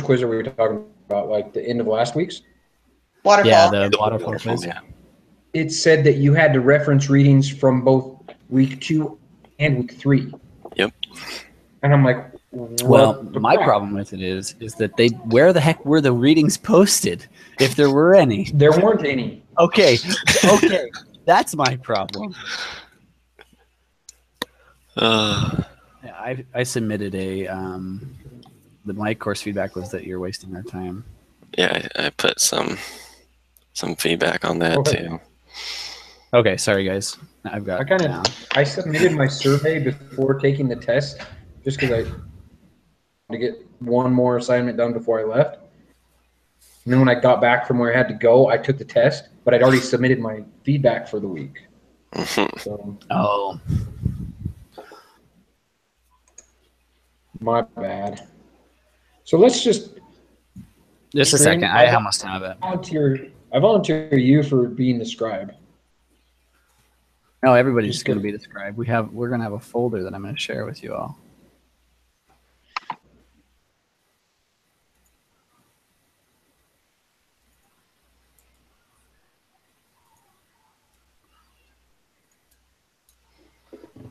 quiz are we talking about? Like the end of last week's? Waterfall. Yeah, the waterfall quiz. Yeah. It said that you had to reference readings from both week 2 and week 3. Yep. And I'm like, Well, my problem with it is that where the heck were the readings posted, if there were any? There weren't any. Okay, that's my problem. Yeah, I submitted my course feedback was that you're wasting our time. Yeah, I put some feedback on that too. Okay, sorry guys. I submitted my survey before taking the test just because I wanted to get one more assignment done before I left. And then when I got back from where I had to go, I took the test, but I'd already submitted my feedback for the week. So, my bad. So let's just a second. I almost have it. I volunteer you for being the scribe. No, everybody's just going to be the scribe. We're going to have a folder that I'm going to share with you all.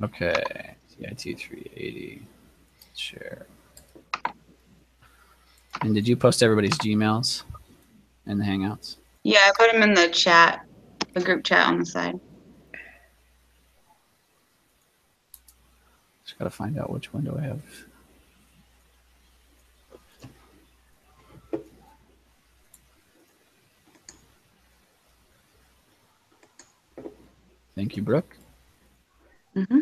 Okay, CIT 380, share. And did you post everybody's Gmails in the Hangouts? Yeah, I put them in the chat, the group chat on the side. Just got to find out which window I have. Thank you, Brooke. Mm-hmm.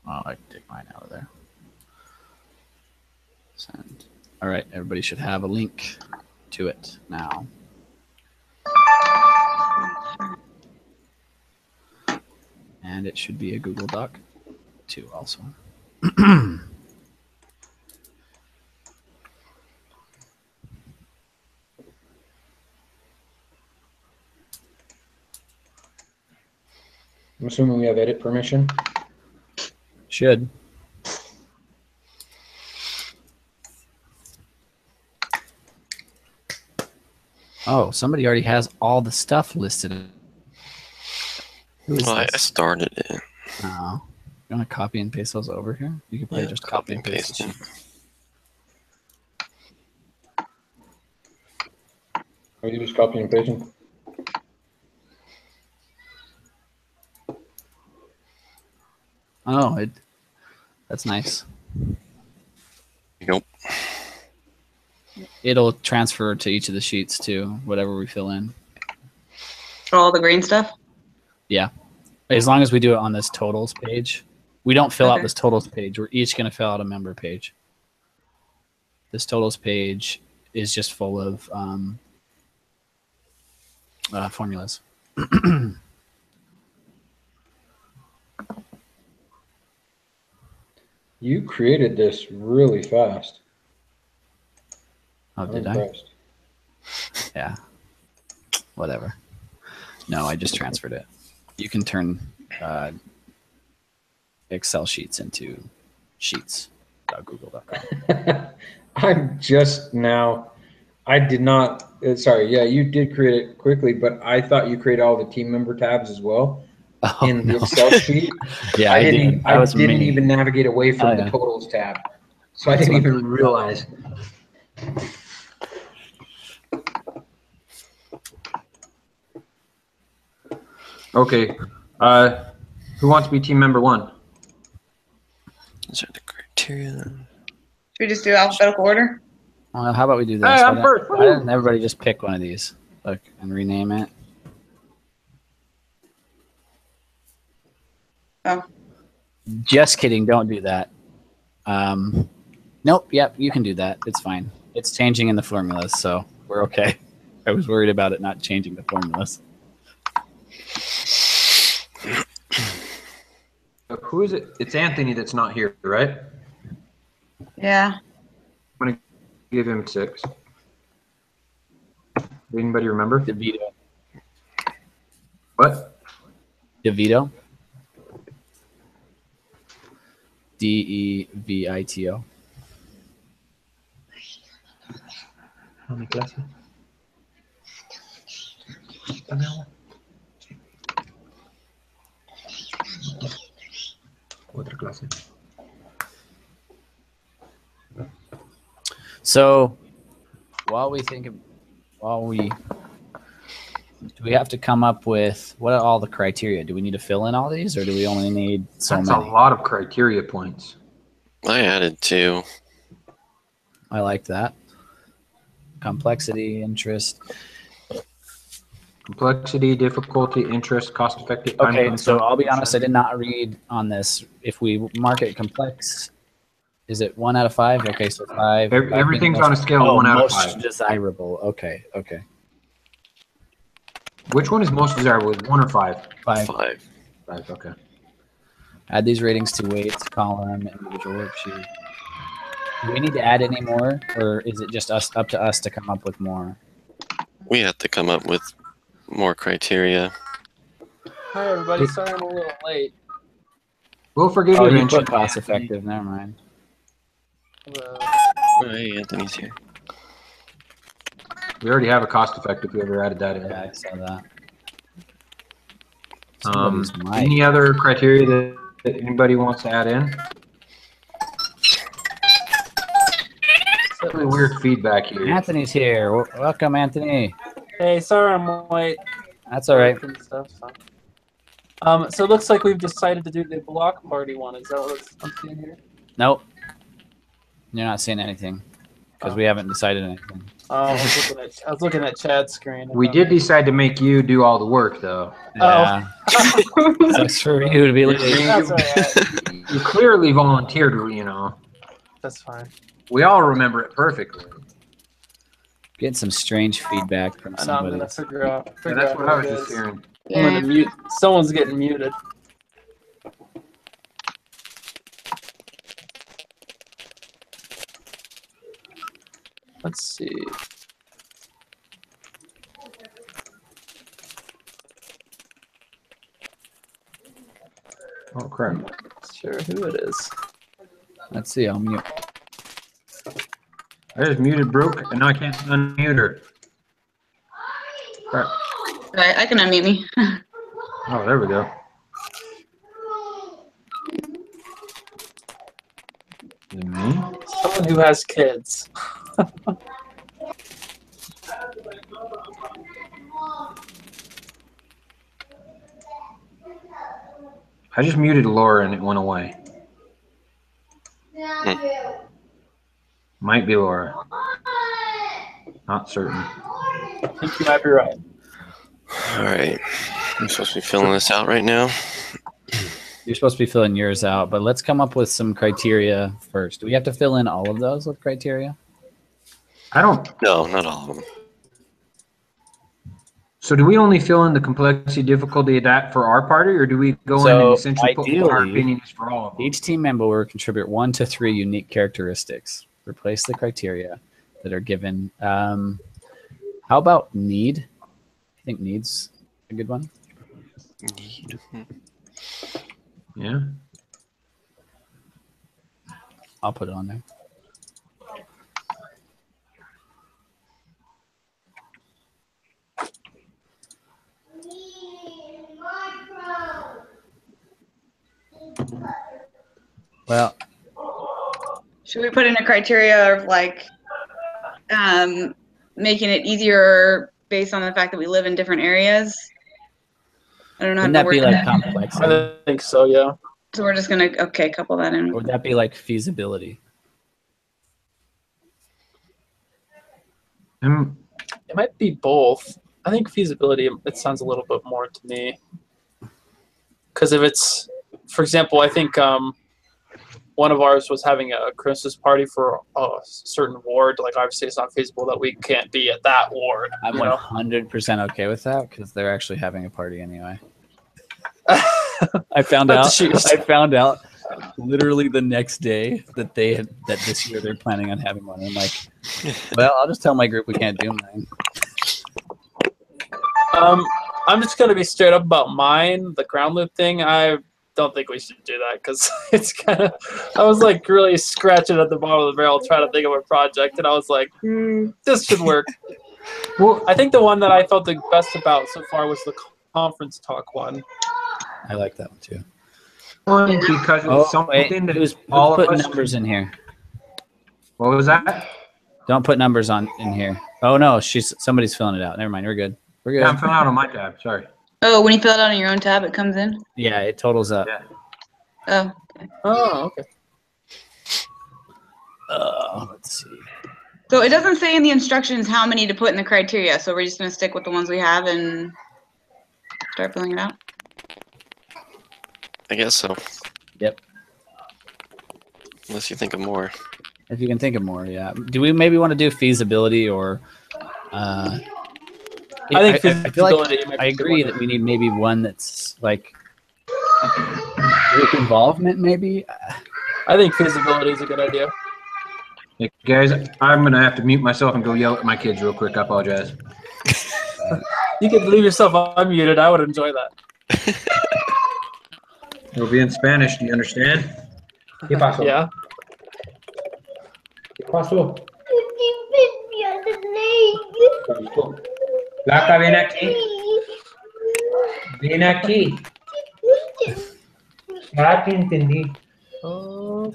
Oh, I can take mine out of there. Send. All right, everybody should have a link to it now. And it should be a Google Doc too also. I'm assuming we have edit permission. Should. Oh, somebody already has all the stuff listed. Who is I this? started it. Oh. You want to copy and paste those over here? You can probably just copy and paste it. Are you just copying and pasting? Oh, that's nice. Nope. It'll transfer to each of the sheets too, whatever we fill in. All the green stuff? Yeah. As long as we do it on this totals page. We don't fill out this totals page. We're each going to fill out a member page. This totals page is just full of formulas. You created this really fast. Oh, did I? Yeah. Whatever. No, I just transferred it. You can turn Excel sheets into sheets.google.com. I'm just now. I did not. Sorry. Yeah, you did create it quickly, but I thought you created all the team member tabs as well in the Excel sheet. Yeah, I didn't even navigate away from the totals tab, so I didn't even realize. Okay. Who wants to be team member 1? These are the criteria. Should we just do alphabetical order? How about we do this? Hey, I'm first. Why doesn't everybody just pick one of these? Look, and rename it. Oh. Just kidding. Don't do that. Nope. Yep. You can do that. It's fine. It's changing in the formulas, so we're okay. I was worried about it not changing the formulas. Who is it? It's Anthony that's not here, right? Yeah. I'm going to give him 6. Anybody remember? DeVito. What? DeVito? DEVITO. ¿Dónde clase? Otra clase. So do we have to come up with what are all the criteria? Do we need to fill in all these, or do we only need so That's many? a lot of criteria points. I added 2. I like that. Complexity, interest. Complexity, difficulty, interest, cost-effective. Okay, so I'll be honest, I did not read on this. If we mark it complex, is it 1 out of 5? Okay, so 5. Everything's on a scale of 1 out of 5. Most desirable. Okay. Which one is most desirable? 1 or 5? 5. 5. 5. Okay. Add these ratings to weights, column, individual worksheet. Do we need to add any more, or is it just up to us to come up with more? We have to come up with more criteria. Hi, everybody. Sorry I'm a little late. We'll forgive Oh, you you eventually. put cost effective. Never mind. Oh, hey, Anthony's here. We already have a cost-effective. Whoever added that in. Yeah, I saw that. Somebody's mic. Any other criteria that anybody wants to add in? Really weird feedback here. Anthony's here. Welcome, Anthony. Hey, sorry I'm late. That's all right. And stuff, so. So it looks like we've decided to do the block party one. Is that what I'm seeing here? Nope. You're not seeing anything because we haven't decided anything. Oh, I was looking at Chad's screen. We did decide to make you do all the work, though. Yeah. Sucks for you to be late. That's all right. You clearly volunteered, you know. That's fine. We all remember it perfectly. Getting some strange feedback from I know, I'm somebody. gonna figure out. Yeah, that's what I was it just is. hearing. I'm gonna mute. Someone's getting muted. Let's see. Oh, crap. Not sure who it is. Let's see. I'll mute. I just muted Brooke, and now I can't unmute her. Crap. Right, I can unmute me. Oh, there we go. Is it me? Someone who has kids. I just muted Laura, and it went away. Might be Laura. Not certain. I think you might be right. All right. I'm supposed to be filling this out right now. You're supposed to be filling yours out, but let's come up with some criteria first. Do we have to fill in all of those with criteria? I don't. No, not all of them. So do we only fill in the complexity, difficulty of that for our party, or do we go in and essentially put what our ideally, opinion is for all of them? Each team member will contribute 1 to 3 unique characteristics. Replace the criteria that are given. How about need? I think need's a good one. Need. Yeah. I'll put it on there. Well, Should we put in a criteria of like making it easier based on the fact that we live in different areas? I don't know how wouldn't to that word be like that. complexity? I think so, yeah. So we're just gonna couple that in. Or would that be like feasibility? It might be both. I think feasibility, it sounds a little bit more to me. Because if it's, for example, I think one of ours was having a Christmas party for a certain ward. Like, obviously, it's not feasible that we can't be at that ward. I'm you know? 100% okay with that because they're actually having a party anyway. I found Not to out. shoot yourself. I found out literally the next day that this year they're planning on having one. I'm like, well, I'll just tell my group we can't do mine. I'm just going to be straight up about mine, the ground loop thing. I don't think we should do that because it's kind of. I was like really scratching at the bottom of the barrel trying to think of a project, and I was like, this should work. Well, I think the one that I felt the best about so far was the conference talk one. I like that one too. because it's something that who's all of putting us. numbers in here? What was that? Don't put numbers on in here. Oh no, somebody's filling it out. Never mind. We're good. We're good. Yeah, I'm filling out on my tab. Sorry. Oh, when you fill it out on your own tab, it comes in? Yeah, it totals up. Yeah. Oh. Oh, okay. Let's see. So it doesn't say in the instructions how many to put in the criteria, so we're just going to stick with the ones we have and start filling it out? I guess so. Yep. Unless you think of more. If you can think of more, yeah. Do we maybe want to do feasibility or? I think feel feasibility like might be I the agree one that we need maybe one that's like group involvement, maybe. I think feasibility is a good idea. Hey, guys, I'm gonna have to mute myself and go yell at my kids real quick. I apologize. You could leave yourself unmuted. I would enjoy that. It'll be in Spanish. Do you understand? ¿Qué pasó? Yeah. ¿Qué pasó? Blanca, ven aquí. Ven aquí. Ya te entendí. Oh,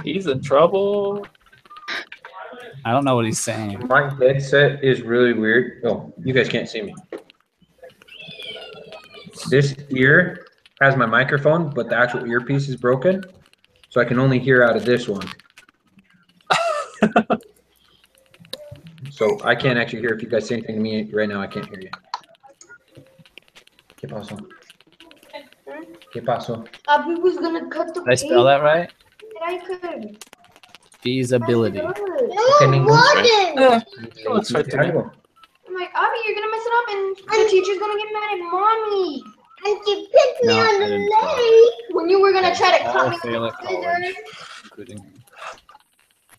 he's in trouble. I don't know what he's saying. My headset is really weird. Oh, you guys can't see me. This ear has my microphone, but the actual earpiece is broken, so I can only hear out of this one. So I can't actually hear if you guys say anything to me right now. I can't hear you. ¿Qué pasó? ¿Qué pasó? Abby was gonna cut the Did I spell that right? I could. Feasibility. No, ningún- Looks right to me. Algo. I'm like, Abby, you're gonna mess it up, and the teacher's gonna get mad at mommy. And she picked No, I didn't spell it. when you were gonna try to cut All me fail with at the college, scissors. including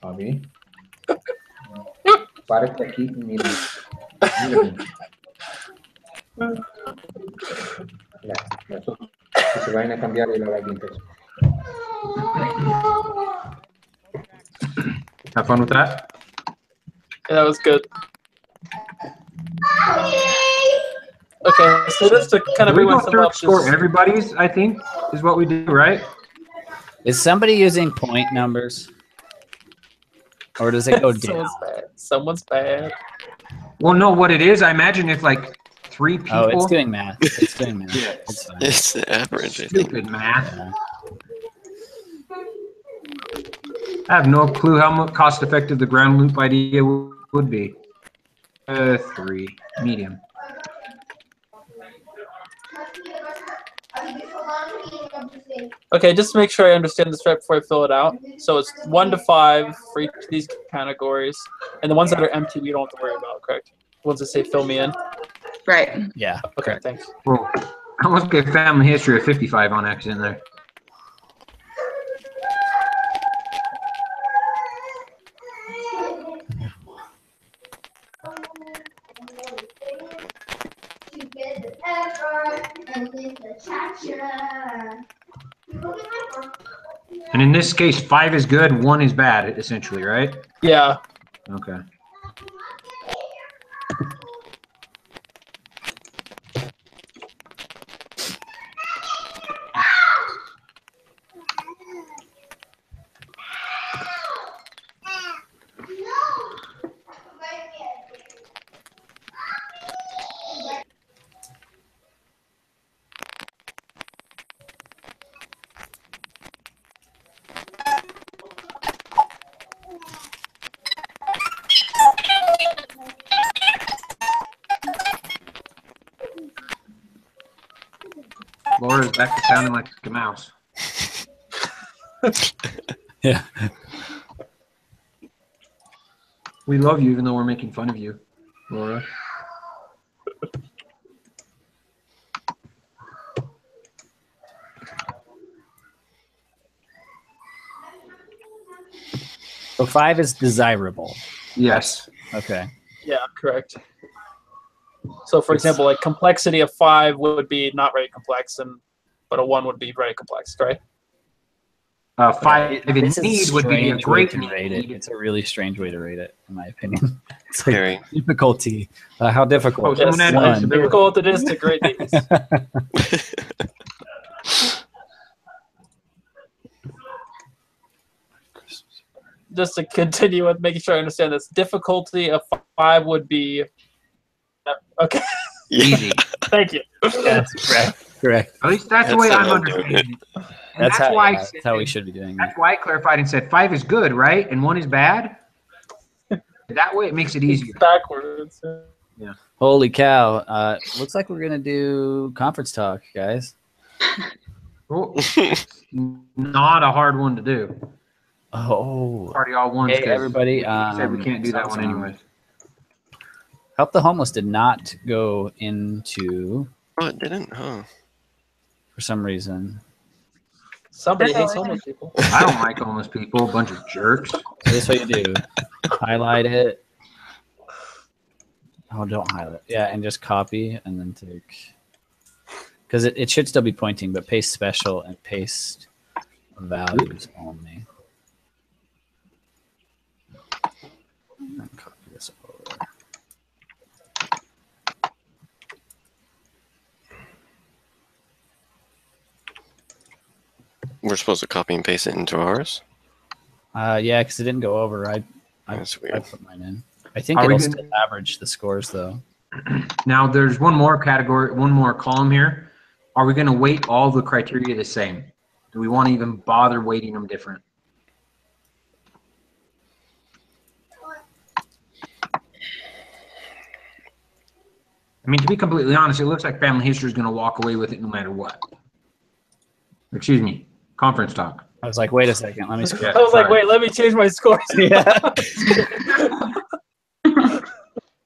Bobby. Párate aquí y mira. Mírame. Ya, eso. Que se vayan a cambiar y lo hagan entonces. Have fun with that. Yeah, that was good. Okay, so just to kind of We bring go myself through up. score Just, everybody's, I think, is what we do, right? Is somebody using point numbers? Or does it go down? someone's bad. Someone's bad. Well, no, what it is, I imagine if like 3 people. Oh, it's doing math. It's doing math. Yeah. It's fine. It's the average, I think. Stupid math. Yeah. I have no clue how much cost effective the ground loop idea would be. 3, medium. Okay, just to make sure I understand this right before I fill it out. So it's 1 to 5 for each of these categories, and the ones that are empty we don't have to worry about, correct? The ones that say fill me in. Right. Yeah. Okay, thanks. Well, I almost get family history of 55 on accident there. And in this case, 5 is good, 1 is bad, essentially, right? Yeah. Okay. Laura's back to sounding like a mouse. Yeah. We love you even though we're making fun of you, Laura. So 5 is desirable. Yes. Okay. Yeah, correct. So, for example, like complexity of 5 would be not very complex, but but a 1 would be very complex, right? 5 in This is need would be a strange way great to rate it. need. It's a really strange way to rate it, in my opinion. It's like Very. difficulty. How difficult? Oh, someone had One. flexibility. Difficult it is to grade these. Just to continue with making sure I understand this, difficulty of 5 would be okay. Easy. Thank you. Yes, correct. At least that's the That's way how I'm I'm doing understanding it. And That's how, why I that's said- how we should be doing it. That's why I clarified and said 5 is good, right? And 1 is bad. That way it makes it easier. Backwards. Holy cow. Looks like we're going to do conference talk, guys. Oh, not a hard one to do. Oh. Party all ones. Hey, 'cause everybody. we said we can't do that one anyways. Help the Homeless did not go into, Oh, it didn't? Huh. for some reason. Somebody That's hates all I homeless people. I don't like homeless people, a bunch of jerks. So this is what you do. Highlight it. Oh, don't highlight. Yeah, and just copy and then take. Because it should still be pointing, but paste special and paste values only. And copy this over. We're supposed to copy and paste it into ours? Yeah, because it didn't go over. I That's I weird. put mine in. I think Are we it'll gonna- still average the scores though. Now there's one more category, one more column here. Are we going to weight all the criteria the same? Do we want to even bother weighting them different? I mean, to be completely honest, it looks like family history is going to walk away with it no matter what. Excuse me, conference talk. I was like, wait a second, let me scroll. I was like, sorry. wait, let me change my scores. Yeah.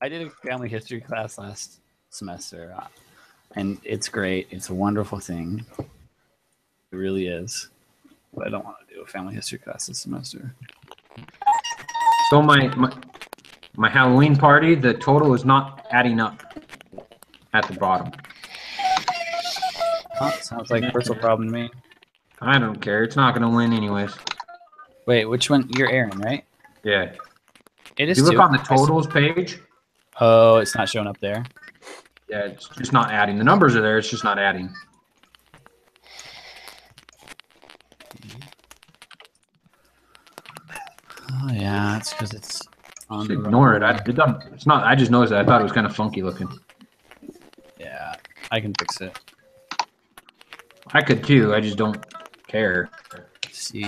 I did a family history class last semester, and it's great. It's a wonderful thing. It really is. But I don't want to do a family history class this semester. So my Halloween party, the total is not adding up at the bottom. Huh, sounds like a personal problem to me. I don't care. It's not going to win anyways. Wait, which one? You're Aaron, right? Yeah. It If is you look too. on the totals page, Oh, it's not showing up there. yeah, it's just not adding. The numbers are there. It's just not adding. Oh yeah, it's because it's on Just the ignore it. wrong- It's not. I just noticed that. I thought it was kind of funky looking. Yeah, I can fix it. I could too. I just don't care. C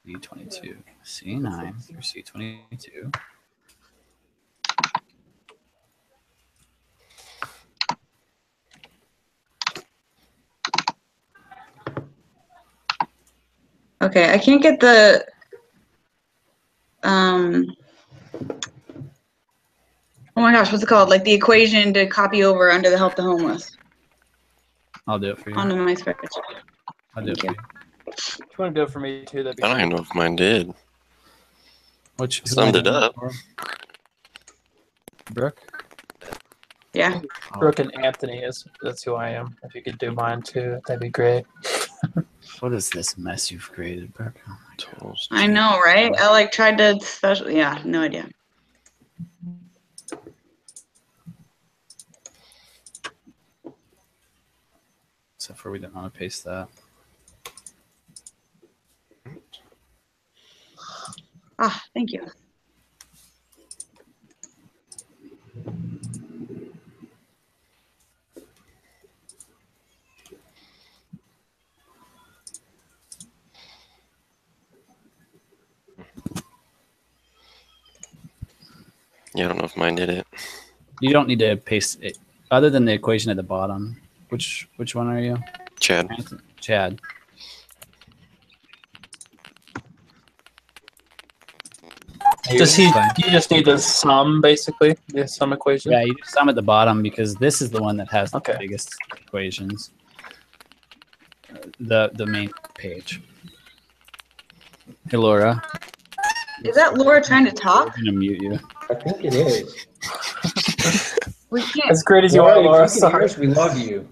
C22, C9 through C22. Okay, I can't get the oh my gosh, what's it called? Like the equation to copy over under the help the homeless I'll do it for you. onto my spreadsheet. I'll do it for you. If you want to do it for me too, that'd be I don't even know if mine did. Which who Summed am I it doing up. for? Brooke? Yeah. Brooke and Anthony that's who I am. If you could do mine too, that'd be great. What is this mess you've created, Brooke? Oh my God. Totals. I know, right? I like tried to special. Yeah, no idea. Except for we didn't want to paste that. Ah, thank you. Yeah, I don't know if mine did it. You don't need to paste it other than the equation at the bottom. Which one are you? Chad. Chad. Does he? Fine. You just need the sum, basically, the sum equation. Yeah, you just sum at the bottom because this is the one that has the Okay. biggest equations. The main page. Hey Laura, Is that Laura trying to I'm talk? gonna mute you. I think it is. We can't. As great as you are, Laura. Sorry. We love you.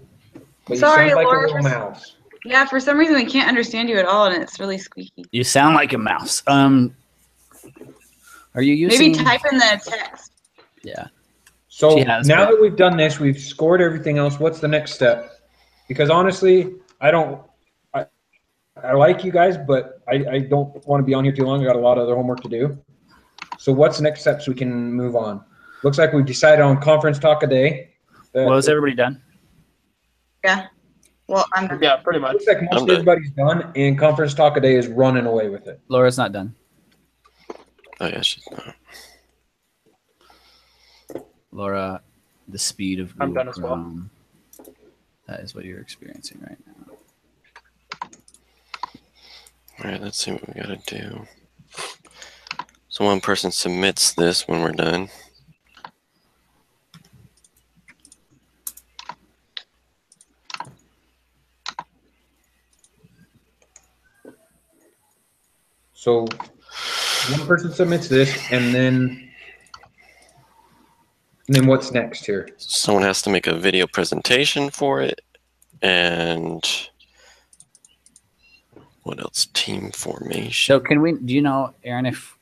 But Sorry, you sound like Laura, a little for- mouse. Yeah, for some reason we can't understand you at all, and it's really squeaky. You sound like a mouse. Are you using? Maybe type in the text. Yeah. So She has now been. that we've done this, we've scored everything else. What's the next step? Because honestly, I like you guys, but I don't want to be on here too long. I got a lot of other homework to do. So what's the next steps we can move on? Looks like we've decided on conference talk a day. Well, is everybody done? Yeah. Well, I'm. Yeah, pretty much. Looks like I'm most done. everybody's done, and conference talk a day is running away with it. Laura's not done. Oh yeah, she's not. Laura, the speed of I'm Google done as well. Chrome. That is what you're experiencing right now. All right, let's see what we gotta do. So one person submits this when we're done. So one person submits this, and then what's next here? Someone has to make a video presentation for it, and what else? Team formation. So can we? Do you know, Aaron, if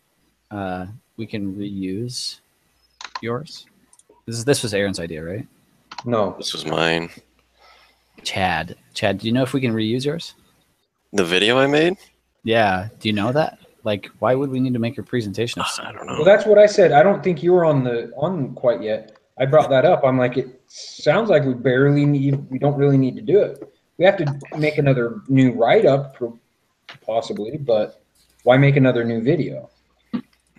we can reuse yours? This was Aaron's idea, right? No. This was mine. Chad, do you know if we can reuse yours? The video I made? Yeah. Do you know that? Like, why would we need to make a presentation of I something? don't Well, know. that's what I said. I don't think you were on quite yet. I brought that up. I'm like, it sounds like we don't really need to do it. We have to make another new write-up, possibly, but why make another new video?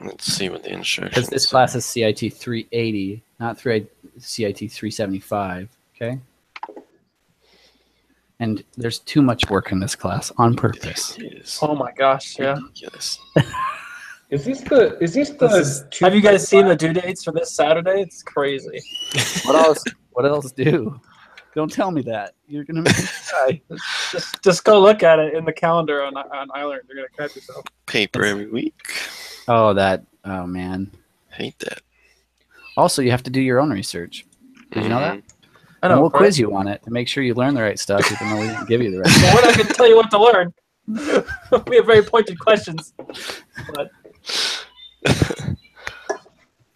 Let's see what the instructions. Because this class is CIT 380, not CIT 375. Okay. And there's too much work in this class on purpose. is Oh my gosh, yeah. ridiculous. Is this the Have you guys seen the due dates for this Saturday? It's crazy. What else? What else do? Don't tell me that. You're gonna make me cry. Just go look at it in the calendar on Island. You're gonna catch yourself. Paper every week. Oh, oh man. Hate that. Also, you have to do your own research. Did you know that? I And know. we'll right? quiz you on it to make sure you learn the right stuff, even though we didn't give you the right Well, stuff. we're not gonna tell you what to learn. We have very pointed questions. But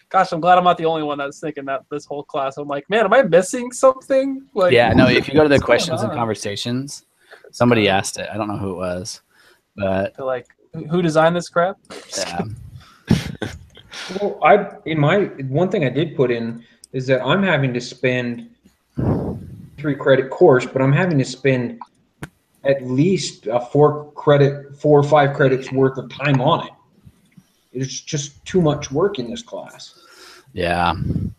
gosh, I'm glad I'm not the only one that's thinking that this whole class. I'm like, man, am I missing something? Like, Yeah, no, if you go to the what's going questions and on? conversations, somebody asked it. I don't know who it was, but They're like, who designed this crap? yeah. Well, one thing I did put in is that I'm having to spend 3-credit course, but I'm having to spend at least a 4 or 5 credits worth of time on it. It's just too much work in this class. Yeah. And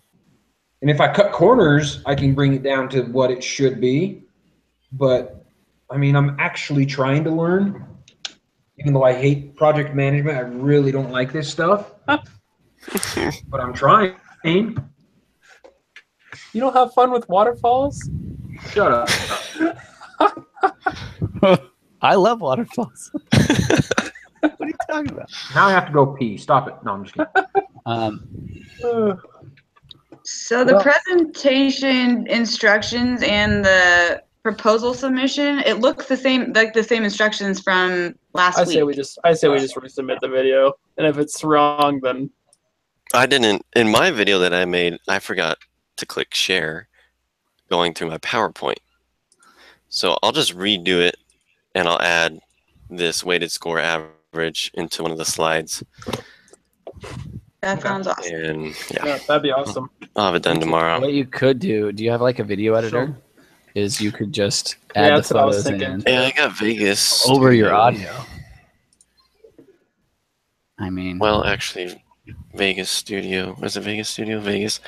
if I cut corners, I can bring it down to what it should be. But I mean, I'm actually trying to learn. Even though I hate project management, I really don't like this stuff. But I'm trying. You don't have fun with waterfalls? Shut up. I love waterfalls. What are you talking about? Now I have to go pee. Stop it. No, I'm just kidding. So the Well- presentation instructions and the proposal submission, it looks the same, like the same instructions from last I week. say we just resubmit the video, and if it's wrong, then I didn't, in my video that I made, I forgot to click share going through my PowerPoint. So I'll just redo it and I'll add this weighted score average into one of the slides. That sounds awesome. And yeah, yeah, that'd be awesome. I'll have it done tomorrow. What you could do you have like a video editor? Is you could just add Yeah, the that's what I was photos thinking. in Yeah, I got Vegas. over your Studio. audio. I mean, Well, actually, Vegas Studio. Was it Vegas Studio? Vegas.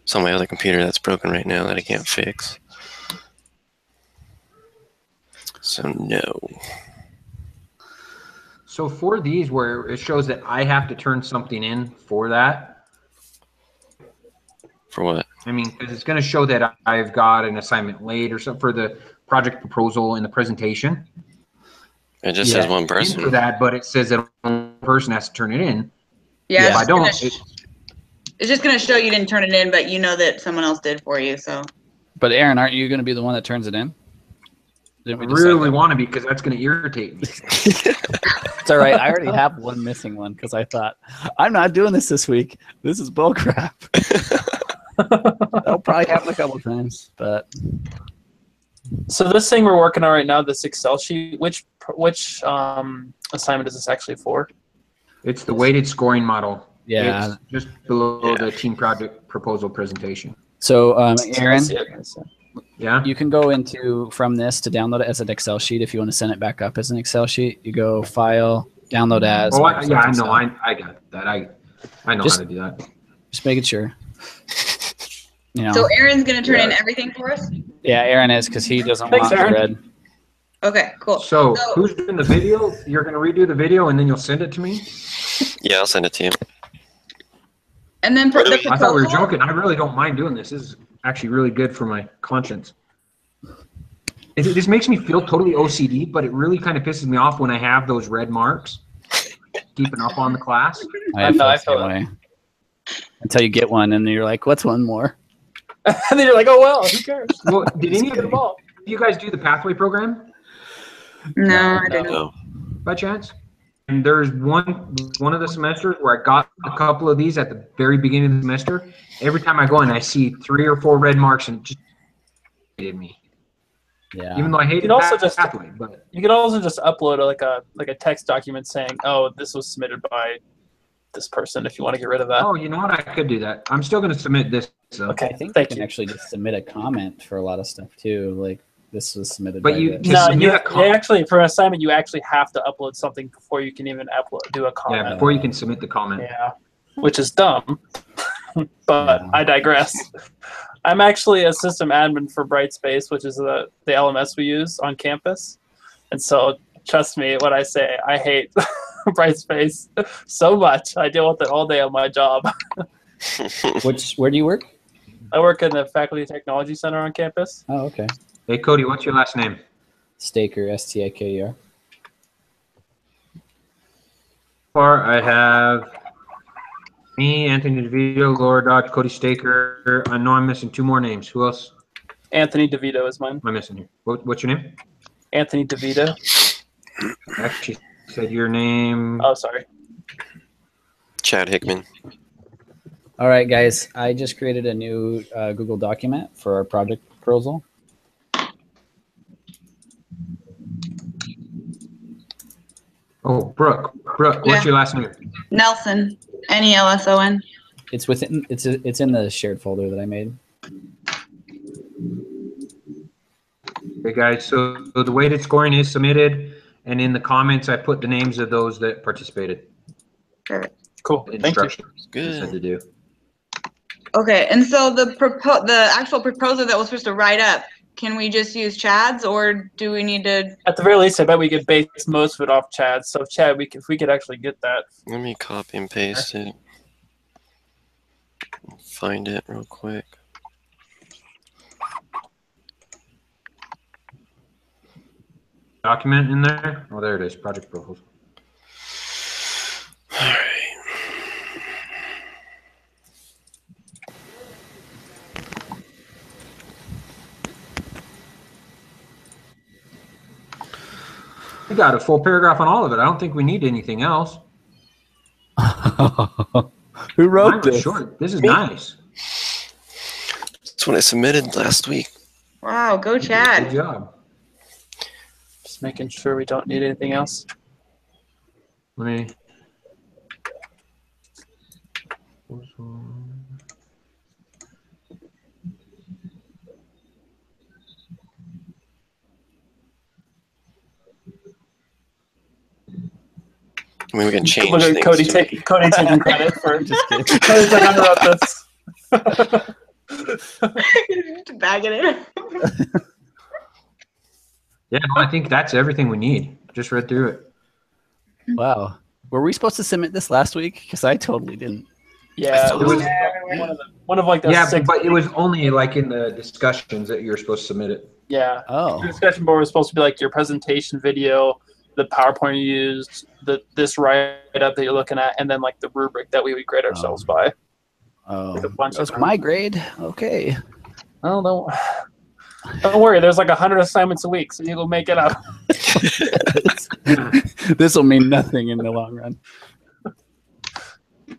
It's on my other computer that's broken right now that I can't fix. So no. So for these where it shows that I have to turn something in for that, For what? I mean, because it's going to show that I've got an assignment late or something for the project proposal in the presentation. It just Yeah. says one For person. that, but it says that one person has to turn it in. Yeah, Yeah. If I don't, it's just gonna show you didn't turn it in, but you know that someone else did for you. So But Aaron, aren't you going to be the one that turns it in? I Didn't we decide really that? want to be because that's going to irritate me. It's all right. I already have one missing one because I thought I'm not doing this week. This is bull crap. That'll probably happen a couple times, but So this thing we're working on right now, this Excel sheet, which assignment is this actually for? It's the weighted scoring model. yeah. It's just below the team project proposal presentation. So Aaron, I see it. Yeah. you can go into from this to download it as an Excel sheet. If you want to send it back up as an Excel sheet, you go File, Download as. Oh, Microsoft yeah, I Excel. know. I got that. I know Just- how to do that. Just making sure. You know, So Aaron's gonna turn in everything for us? yeah, Aaron is because he doesn't Thanks, want Aaron. red. Okay, cool. So So- who's doing the video? You're going to redo the video and then you'll send it to me? Yeah, I'll send it to you. And then for the I thought we were proposal, joking. I really don't mind doing this. This is actually really good for my conscience. This makes me feel totally OCD, but it really kind of pisses me off when I have those red marks keeping up on the class. I know, I feel the same way. Until you get one, and you're like, "What's one more?" And then you're like, oh well, who cares? Well, did Just any get of them all. you guys do the pathway program no, I didn't. No. by chance? And there's one of the semesters where I got a couple of these at the very beginning of the semester. Every time I go in, I see 3 or 4 red marks, and it just hated me. Yeah. Even though I hated can also that just- pathway, but You can also just upload like a text document saying, oh, this was submitted by this person if you want to get rid of that. oh, you know what? I could do that. I'm still going to submit this. So. Okay, I think thank you can you. actually just submit a comment for a lot of stuff too. Like this was submitted. But by you- this. to No, submit you a com- actually, for an assignment, you actually have to upload something before you can even do a comment. Yeah, before you can submit the comment. Yeah, which is dumb, but Yeah. I digress. I'm actually a system admin for Brightspace, which is the LMS we use on campus. And so, trust me when I say I hate Brightspace so much. I deal with it all day on my job. Where do you work? I work in the Faculty Technology Center on campus. Oh, okay. Hey, Cody, what's your last name? Staker, Staker. Far, I have me, Anthony DeVito, Laura Dodge, Cody Staker. I know I'm missing 2 more names. Who else Anthony DeVito is mine. am I missing here? What's your name? Anthony DeVito. I actually said your name. Oh, sorry. Chad Hickman. All right, guys. I just created a new Google document for our project proposal. Oh, Brooke. Brooke, Yeah. what's your last name? Nelson, Nelson. It's within. It's in the shared folder that I made. Okay, guys. So the weighted scoring is submitted, and in the comments, I put the names of those that participated. Cool. The Thank you. instructions they said to Good. do. Okay, and so the actual proposal that was supposed to write up, can we just use Chad's, or do we need to? At the very least, I bet we could base most of it off Chad. So, Chad, if we could actually get that. Let me copy and paste it. Find it real quick. Document in there? Oh, there it is. Project proposal. All right. We got a full paragraph on all of it. I don't think we need anything else. Who wrote Mine was this? short. This is nice. That's what I submitted last week. Wow, go Good Chad. job. Just making sure we don't need anything else. Let me. I mean, we can change Look at things. Cody, too. Cody taking credit for. Just kidding. Cody's like, I wrote this. Bagging it. Yeah, no, I think that's everything we need. Just read through it. Wow. Were we supposed to submit this last week? Because I totally didn't. Yeah, It was- one of like the Yeah, 6. but it was only like in the discussions that you were supposed to submit it. Yeah. Oh. The discussion board was supposed to be like your presentation video, the PowerPoint you used, this write-up that you're looking at, and then like the rubric that we would grade ourselves by. Oh. Like a bunch That was of my grade. Okay. Oh, don't worry. There's like 100 assignments a week, so you'll make it up. This will mean nothing in the long run.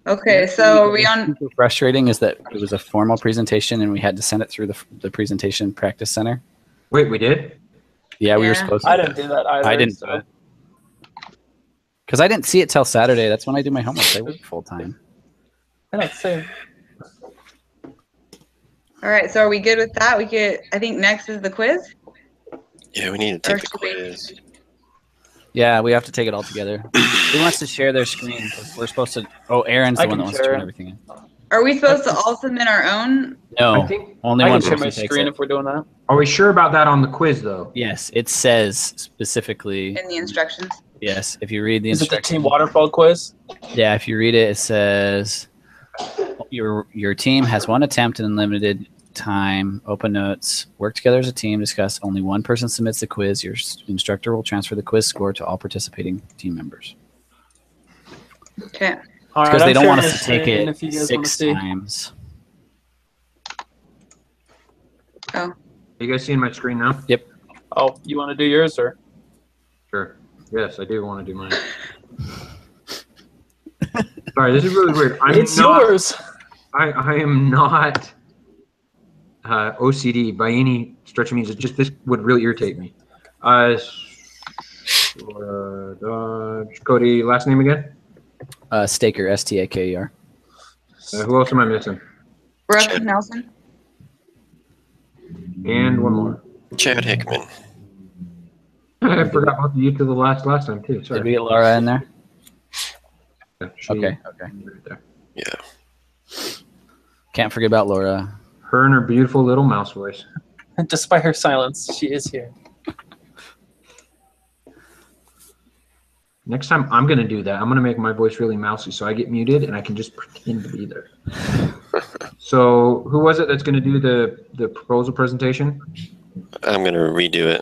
Okay, so are we on? Super frustrating is that it was a formal presentation and we had to send it through the presentation practice center. Wait, we did? Yeah, we were Yeah. supposed to. I didn't do that either. I didn't so. do it. Because I didn't see it till Saturday. That's when I do my homework. I work full time. Yeah, same. All right, so are we good with that? I think next is the quiz. Yeah, we need to Or take the should we- quiz. Yeah, we have to take it all together. Who wants to share their screen? 'Cause we're supposed to. Oh, Aaron's the I one that can wants to share turn it. everything in. Are we supposed to all submit our own? No, I think. only I one can share person my takes screen it. if we're doing that. Are we sure about that on the quiz though? Yes, it says specifically. In the instructions. Yes, if you read the Is it the instructions. team waterfall quiz? Yeah, if you read it, it says your team has one attempt in limited time. Open notes. Work together as a team. Discuss. Only one person submits the quiz. Your instructor will transfer the quiz score to all participating team members. Okay. All Because right, they I'm don't want sharing us to my take screen it if you guys wanna 6 see. times. Are you guys seeing my screen now? Oh, you want to do yours or? Sure. Yes, I do want to do mine. Sorry, this is really weird. It's yours. I am not OCD by any stretch of means. It's just this would really irritate me. Cody, last name again? Staker, Staker. Who else am I missing? Brooke Nelson. And one more. Chad Hickman. I forgot about you to the last time too. Sorry. Did we get Laura in there? She- Okay. right there. Yeah. Can't forget about Laura. Her and her beautiful little mouse voice. Despite her silence, she is here. Next time I'm gonna do that. I'm gonna make my voice really mousy so I get muted and I can just pretend to be there. So who was it that's gonna do the proposal presentation? I'm going to redo it.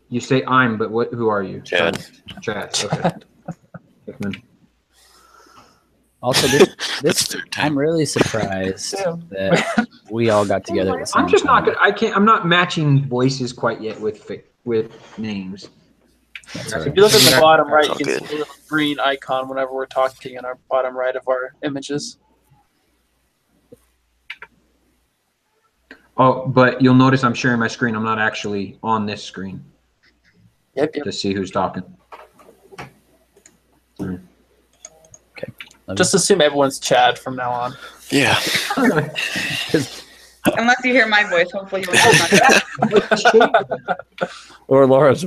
You say I'm, but who are you? Chad. Chad. Okay. Hickman. Also, this Third time. I'm really surprised Yeah. that we all got together at the same I'm just not time. gonna. I'm not matching voices quite yet with names. That's all If right. you look at the bottom right, That's you all can see a little green icon whenever we're talking in our bottom right of our images. Oh, but you'll notice I'm sharing my screen. I'm not actually on this screen Yep. to see who's talking. Just assume everyone's Chad from now on. Yeah. Unless you hear my voice, hopefully you'll know. Or Laura's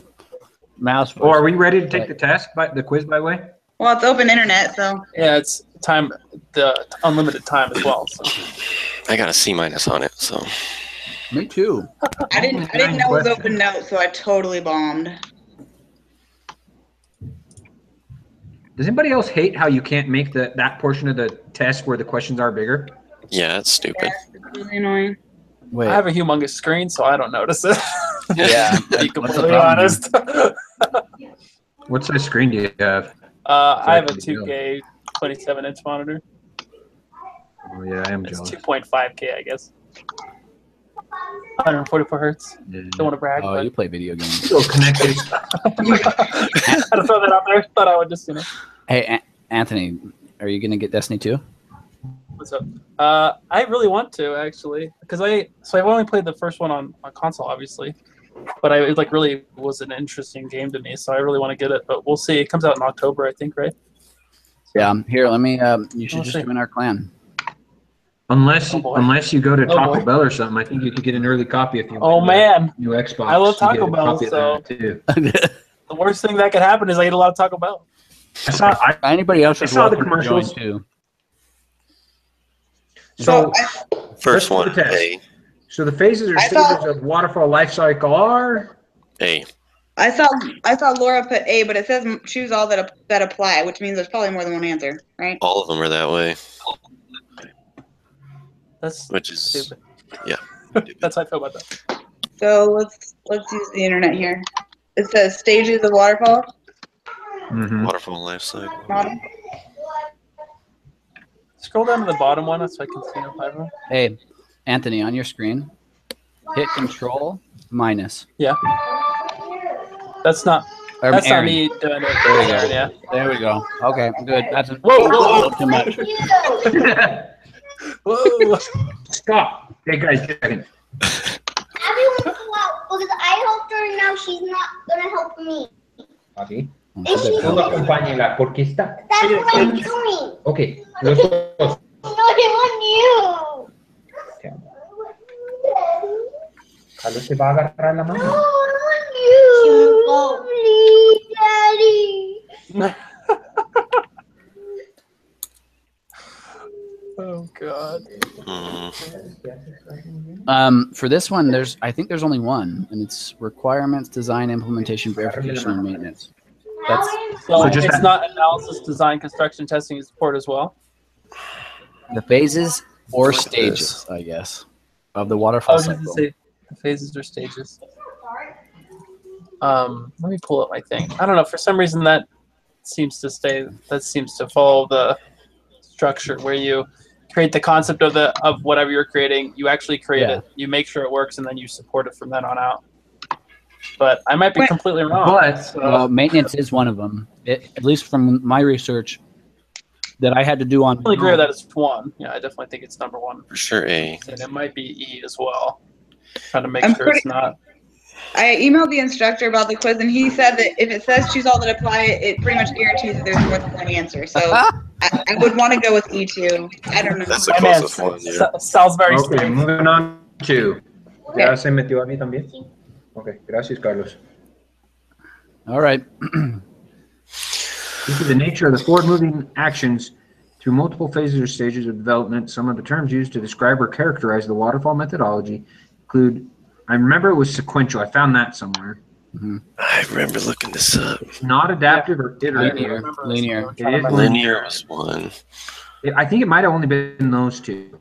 mouse. Oh, are we ready to take the test? The quiz, by the way. Well, it's open internet, so Yeah, it's time, the unlimited time as well. So. I got a C- on it, so. Me too. I didn't know it was open note, so I totally bombed. Does anybody else hate how you can't make that portion of the test where the questions are bigger? Yeah, it's stupid. Yeah, it's really annoying. Wait. I have a humongous screen, so I don't notice it. yeah. to be What's the completely problem? honest. What size screen do you have? I have a Exactly, 2K 27-inch monitor. Oh yeah, I am It's jealous. 2.5K, I guess. 144 hertz. Yeah. Don't want to brag, Oh, but you play video games. Still connected. I had to throw that out there. Thought I would just, Hey, Anthony, are you gonna get Destiny 2? What's up? I really want to actually, because I've only played the first one on console, obviously, but it like really was an interesting game to me, so I really want to get it. But we'll see. It comes out in October, I think, right? Yeah. Here, let me. You should We'll just see. join our clan. Unless Oh, boy. unless you go to Oh, Taco boy. Bell or something, I think you could get an early copy if you. Oh want the man, New Xbox. I love You get Taco a Bell, copy of so- that, too. the worst thing that could happen is I eat a lot of Taco Bell. Anybody else I is saw the welcome to join commercials. too. So, First do one, the test. A. so the phases or I thought- stages of waterfall life cycle are. A. I saw Laura put A, but it says choose all that apply, which means there's probably more than one answer, right? All of them are that way, That's which is stupid. yeah. That's how I feel about that. So let's use the internet here. It says stages of waterfall Mm-hmm. Waterfall life cycle. model. Scroll down to the bottom one so I can see no five. Hey, Anthony, on your screen, hit control minus. Yeah. That's not Or that's not Aaron. me doing it. There we go. Aaron, yeah. There we go. Okay, good. That's a Whoa, whoa, little too much. Whoa. Stop. Hey guys, just a second. Abby wants to go out because I helped her and now she's not gonna help me. Papi. Solo acompáñela, porque está. That's what I'm doing. Ok, los dos. No, I want you. Te amo. Carlos te va a agarrar la No, mano. I want you. Please, Daddy. Oh God. For this one, I think there's only one, and it's requirements, design, implementation, verification, and maintenance. That's So just it's that- not analysis, design, construction, testing, and support as well. the phases or Look at stages, this. I guess, of the I waterfall was just cycle. to say the phases or stages. Let me pull up my thing. I don't know. For some reason, that seems to follow the structure where you create the concept of whatever you're creating. You actually create Yeah. it. You make sure it works, and then you support it from then on out. But I might be Wait. completely wrong. But- so- Well, maintenance is one of them. At least from my research that I had to do on. I agree that it's one. Yeah, I definitely think it's number one. For sure, A. And it might be E as well. Trying to make I'm sure pretty- it's not. I emailed the instructor about the quiz, and he said that if it says choose all that apply, it pretty much guarantees that there's more than one answer. So I would want to go with E2. I don't know. That's the My man, closest one, yeah. Salisbury Okay, Steak. moving on to. Okay. ¿Ya se metió a mí también? Ok, gracias, Carlos. All right. Due to the nature of the forward-moving actions through multiple phases or stages of development, some of the terms used to describe or characterize the waterfall methodology include, I remember it was sequential. I found that somewhere. I remember looking this up. It's not adaptive or iterative. Linear. Linear. It is Linear was one. I think it might have only been those two.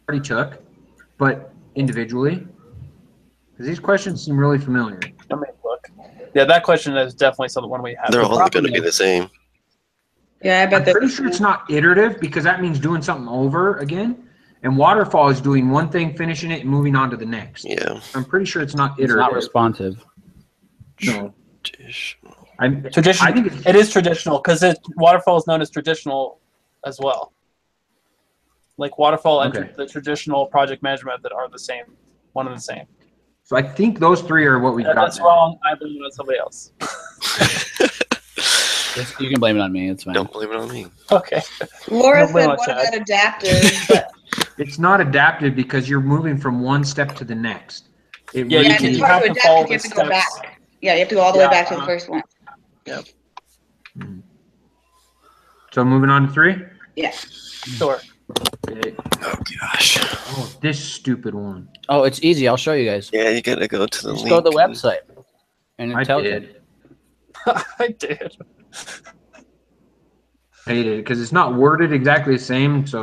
Already took, but individually. Because these questions seem really familiar. Let me look. Yeah, that question is definitely one we have. They're all problem going to be the same. Yeah, I bet I'm that's pretty sure it's not iterative because that means doing something over again. And waterfall is doing one thing, finishing it, and moving on to the next. Yeah. I'm pretty sure it's not It's iterative. not responsive. No. Traditional. Traditional. I think it's, It is traditional because waterfall is known as traditional as well. Like waterfall and Okay. the traditional project management that are the same, one and the same. so I think those three are what we If got. that's now. wrong, I blame it on somebody else. You can blame it on me. It's fine. Don't blame it on me. Okay. Laura Nobody said wants what that. about adaptive? But It's not adaptive because you're moving from one step to the next. It Yeah, really yeah, and is- it's hard to have to follow adapt. You have the to go steps. back. Yeah, you have to go all the way Yeah, back to the uh-huh. first one. So moving on to 3. Yeah. Sure. Okay. Oh, gosh. Oh, this stupid one. Oh, it's easy. I'll show you guys. Yeah, you got to go to the Just link. go to the website, and it I tells did. you. I did. Hate it because it's not worded exactly the same. So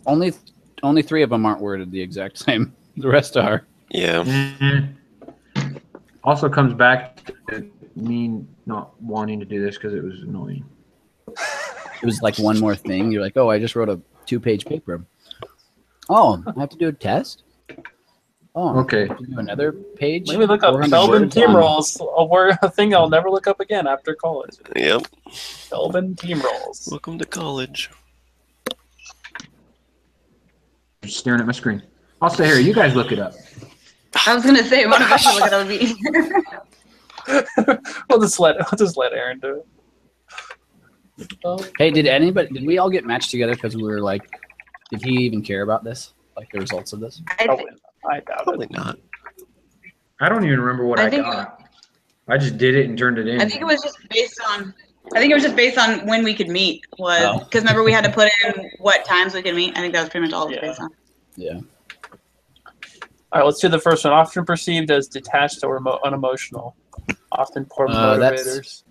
Only 3 of them aren't worded the exact same. The rest are. Yeah. Also comes back to me not wanting to do this because it was annoying. It was like one more thing. You're like, oh, I just wrote a 2-page paper. Oh, I have to do a test? Oh, Okay. I have to do another page? Let me look up 400 Kelvin words team on- rolls. A thing I'll never look up again after college. Yep. Kelvin team rolls. Welcome to college. Just staring at my screen. I'll stay here. You guys look it up. I was gonna say one of us should look at OB. I'll just let Aaron do it. Oh, Hey, did we all get matched together because we were like, did he even care about this? Like the results of this? probably not. I doubt Probably it. not. I don't even remember what I, I think- got. I just did it and turned it in. I think it was just based on. I think it was just based on when we could meet. Was Oh. because remember we had to put in what times we could meet. I think that was pretty much all it was Yeah. based on. Yeah. All right, let's do the first one. Often perceived as detached or unemotional. Often poor That's- motivators.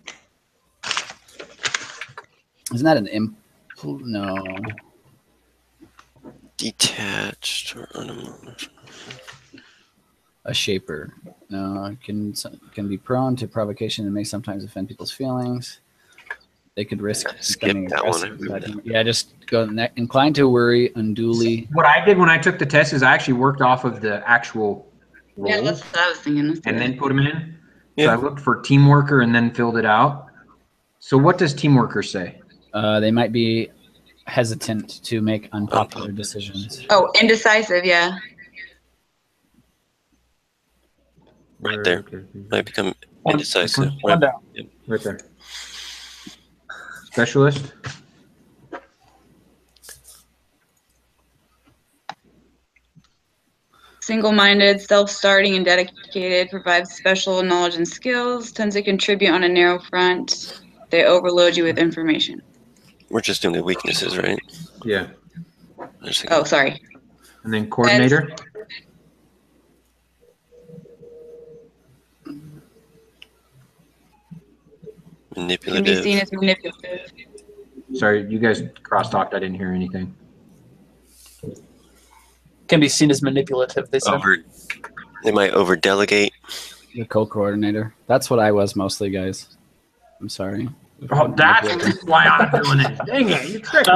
Isn't that an No. Detached or unemotional. A shaper. No, it can be prone to provocation and may sometimes offend people's feelings. they could risk Skip becoming that one. aggressive. But, yeah, just go inclined to worry unduly. What I did when I took the test is I actually worked off of the actual Yeah, roles that's what I was thinking. Let's do and that. then put them in. Yeah. So I looked for team worker and then filled it out. So what does team worker say? They might be hesitant to make unpopular decisions. Oh, indecisive. Yeah. Right there. Might become indecisive. One down. Right there. Specialist. Single-minded, self-starting, and dedicated. Provides special knowledge and skills. Tends to contribute on a narrow front. They overload you with information. We're just doing the weaknesses, right? Yeah. Oh, sorry. And then coordinator. Can be Manipulative. seen as manipulative. Sorry, you guys cross-talked. I didn't hear anything. Can be seen as manipulative. They said. They might over delegate. The co-coordinator. That's what I was mostly, guys. I'm sorry. Oh, that's why I'm doing it. Dang it, you tricked me.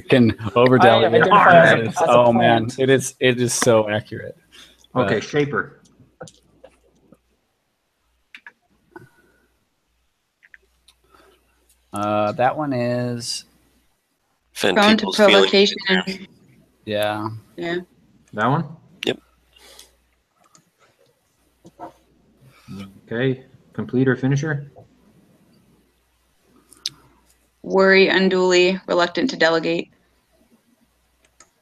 Can over delegate. identify as a Oh man, plant. it is so accurate. Okay, shaper. That one is Offend Prone to people's feelings. provocation. yeah. Yeah. That one? Yep. Okay. Completer, finisher. Worry unduly, reluctant to delegate.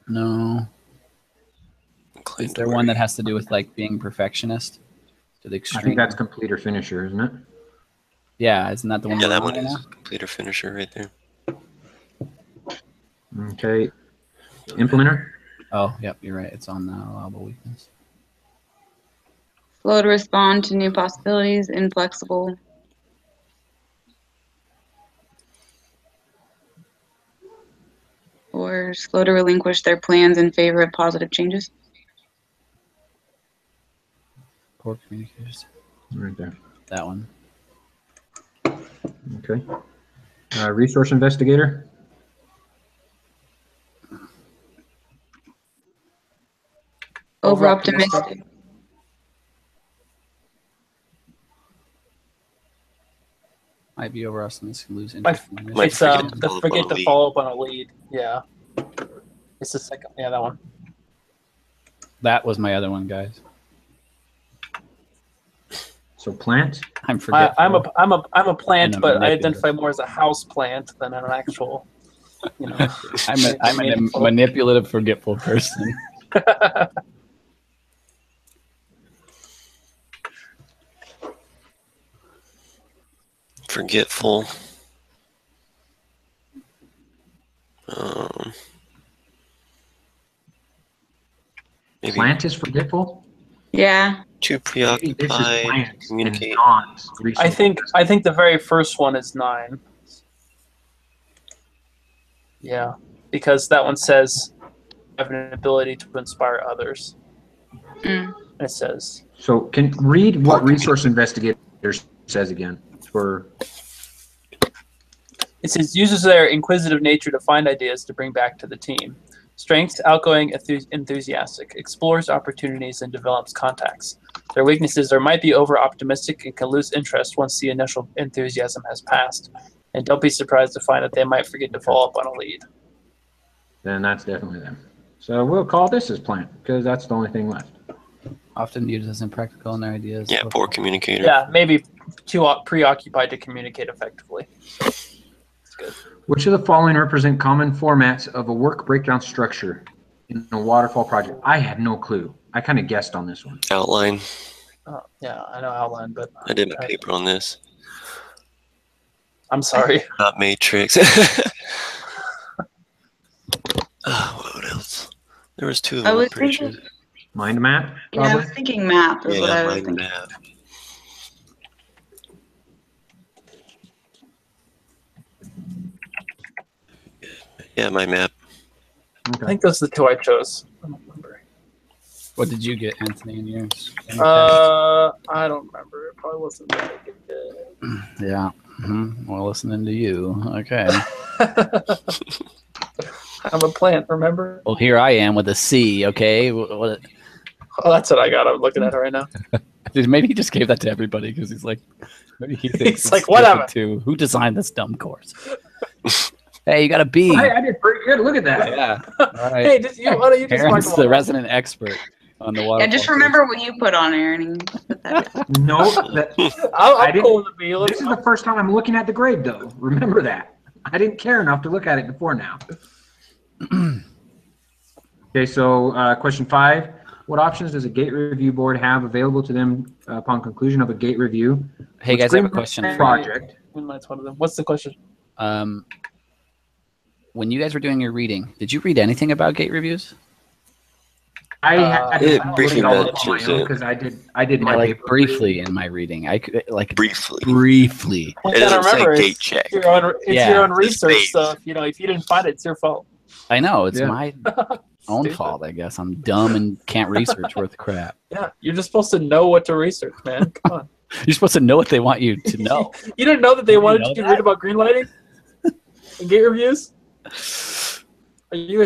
No. Inclined Is to there one worry. that has to do with like being perfectionist to the I extreme? think that's completer, finisher, isn't it? Yeah, isn't that the one? Yeah, we're that on one right is now? completer finisher right there. Okay. Implementer. Oh, yep, you're right. It's on the allowable weakness. Slow to respond to new possibilities, inflexible. Or slow to relinquish their plans in favor of positive changes. Poor communicators. Right there. That one. Okay. Resource investigator. Over optimistic. Might be over us and this can lose Might- interest. in the might mission. It's forget to the follow up forget on a to lead. follow up on a lead. Yeah. It's the second. Yeah, that one. That was my other one, guys. So plant. I'm forgetful. I'm a plant, And a but I manipulative. identify more as a house plant than an actual. You know. I'm a manipulative, forgetful person. Forgetful. Maybe Plant is forgetful. Yeah. too Maybe this is preoccupied. plant and Communicate. not resource. I think the very first one is 9. Yeah, because that one says have an ability to inspire others. Mm. It says So can read what resource investigator says again for. it says uses their inquisitive nature to find ideas to bring back to the team. Strengths, outgoing, enthusiastic, explores opportunities and develops contacts. Their weaknesses are might be over-optimistic and can lose interest once the initial enthusiasm has passed. And don't be surprised to find that they might forget to follow up on a lead. Then that's definitely them. So we'll call this as plant because that's the only thing left. Often used as impractical in their ideas. Yeah, poor communicator. Yeah, maybe too preoccupied to communicate effectively. It's good. Which of the following represent common formats of a work breakdown structure in a waterfall project? I had no clue. I kind of guessed on this one. Outline. Yeah, I know outline, but I did my paper on this. I'm sorry. Not matrix. What else? There was 2 of I them. was I'm pretty thinking- sure. Mind map, Yeah, I probably. was thinking map is what I was mind thinking. map. Yeah, my map. I Okay. think those are the 2 I chose. I don't remember. What did you get, Anthony, in yours? I don't remember. It probably wasn't very good. Yeah. Well, listening to you. Okay. I'm a plant, remember? Well, here I am with a C. Okay. What? Oh, that's what I got. I'm looking at it right now. Maybe he just gave that to everybody because he's like, maybe he thinks He's it's like, stupid whatever. too. Who designed this dumb course? Hey, you got a B. Hey, I did pretty good. Look at that. Yeah. All right. Hey, why don't you just mark Aaron's them the all? resident expert on the water. Yeah, just remember what you put on, Aaron. And put that in. No, that, I I'm didn't- cool with the B. this is the first time I'm looking at the grade, though. Remember that. I didn't care enough to look at it before now. Okay, so question 5. What options does a gate review board have available to them upon conclusion of a gate review? Hey Which guys, I have a Greenlight question. For you. Project. Greenlight's one of them. What's the question? When you guys were doing your reading, did you read anything about gate reviews? I had It to briefly look it all up on mentions my own it. because I did my Like paper. briefly in my reading. I could like Briefly. briefly. Well, It you gotta doesn't say remember, gate it's check. your own, it's Yeah. your own It's research phased. stuff. You know, if you didn't find it, it's your fault. I know it's Yeah. my own Stupid. fault. I guess I'm dumb and can't research worth crap. Yeah, you're just supposed to know what to research, man. Come on. You're supposed to know what they want you to know. You didn't know that they You wanted know you to that? read about green lighting and gate reviews? Are you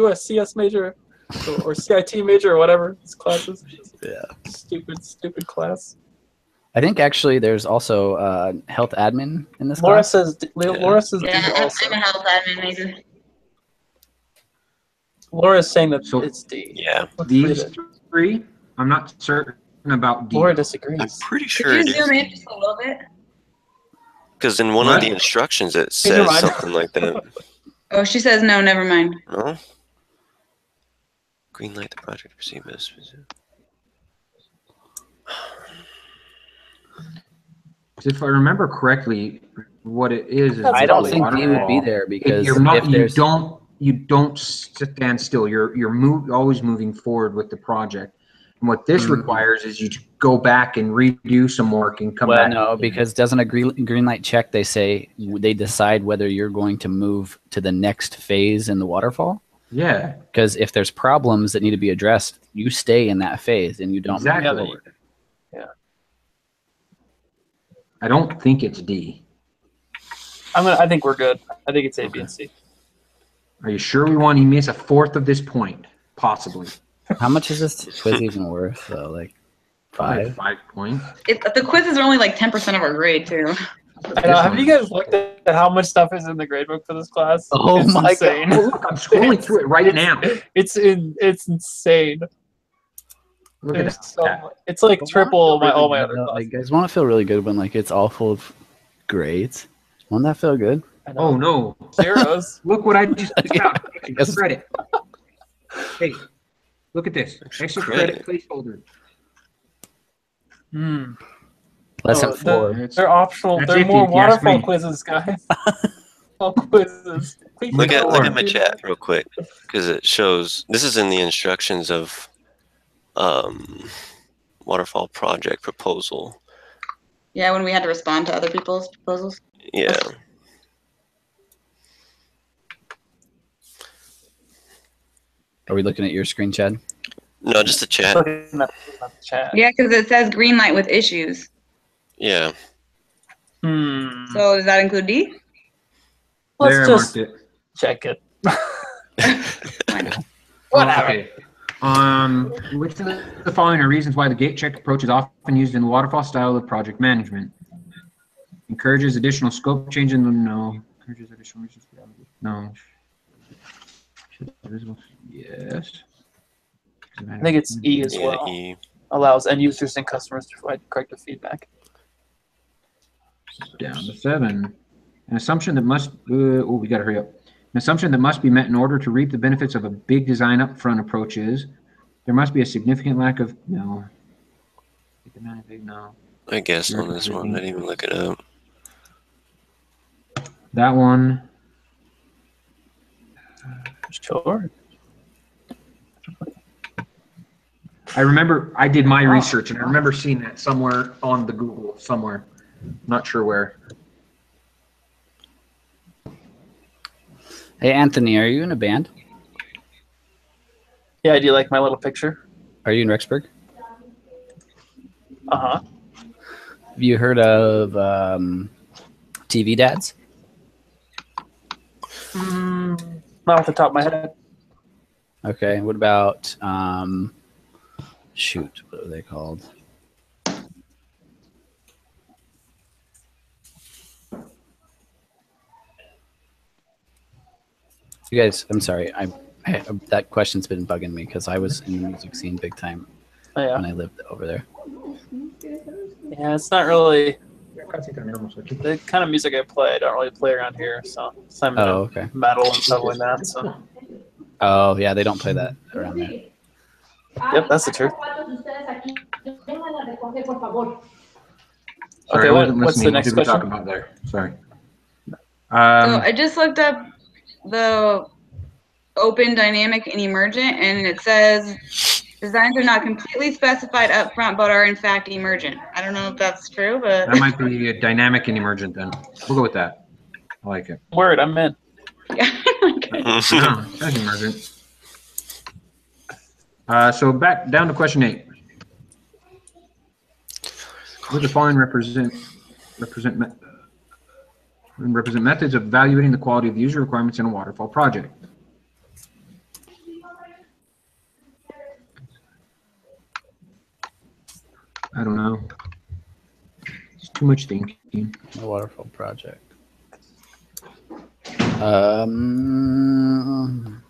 a CS major or CIT major or whatever this class is? Yeah. Stupid class. I think actually there's also health admin in this Laura class. says Laura says D Yeah, also. I'm a health admin major. Laura is saying that So- it's D. Yeah. Let's read These it. 3, I'm not certain about D. Laura I'm disagrees. pretty sure Could it you is. zoom in just a little bit? Because in one What? of the instructions it Never says mind. something like that. Oh, she says no. Never mind. No? Green light the project to proceed with this. If I remember correctly, what it is I don't the think D would be waterfall. there If because you're not, if you there's don't stand still. You're always moving forward with the project. And what this Mhm. requires is you to go back and redo some work and come well, back. no, because doesn't a green light check? They say they decide whether you're going to move to the next phase in the waterfall. Yeah, Because if there's problems that need to be addressed, you stay in that phase and you don't exactly. move forward. I don't think it's D. I think we're good. I think it's A, B, and C. Are you sure we want to miss a fourth of this point? Possibly. How much is this quiz even worth though? Like 5? 5 points. The quizzes are only like 10% of our grade too. I know. Have you guys looked at how much stuff is in the gradebook for this class? Oh It's my insane. Oh, look, I'm scrolling through it right now. It's insane. Look at There's that. so much. It's like triple all my other classes. Like, guys want to feel really good when like it's all full of grades. Won't that feel good? I know. Oh no! Zeros. Look what I just found. I guess- Credit. Hey, look at this. Extra credit placeholder. Hmm. Lesson Oh, 4. They're optional. That's They're iffy more if you ask waterfall me. quizzes, guys. All quizzes. Please Look at ignore. my chat real quick because it shows this is in the instructions of waterfall project proposal. Yeah, when we had to respond to other people's proposals. Yeah. Are we looking at your screen, Chad? No, just the chat. Looking at the chat. Yeah, because it says green light with issues. Yeah. Hmm. So does that include D? Let's There, I just marked it. check it. Why not? Whatever. Okay. Which of the following are reasons why the gate check approach is often used in the waterfall style of project management? Encourages additional scope change in the no. Encourages additional reasons. No. Yes. I think it's E as Yeah. well. E. Allows end users and customers to provide corrective feedback. Down to 7. An assumption that must. We gotta hurry up. An assumption that must be met in order to reap the benefits of a big design upfront approach is there must be a significant lack of no. No. I guess on this one. I didn't even look it up. That one. Sure. I remember I did my research and I remember seeing that somewhere on the Google somewhere. Not sure where. Hey, Anthony, are you in a band? Yeah, do you like my little picture? Are you in Rexburg? Uh-huh. Have you heard of TV dads? Not off the top of my head. Okay. What about shoot? What are they called? You guys, I'm sorry. I that question's been bugging me because I was in the music scene big time Oh, yeah. when I lived over there. Yeah, it's not really the kind of music I play. I don't really play around here, so some Oh, okay. metal and stuff like that. So, Oh, yeah, they don't play that around there. yep, that's the truth. Sorry, Okay, I wasn't what's the listening. next What did we talk question? about there? Sorry. So I just looked up the open, dynamic, and emergent, and it says designs are not completely specified up front, but are in fact emergent. I don't know if that's true, but That might be a dynamic and emergent then. We'll go with that. I like it. Word, I'm in. No, that's emergent. So back down to question 8. What the following represent methods of evaluating the quality of user requirements in a waterfall project? I don't know. It's too much thinking. The waterfall project. Um,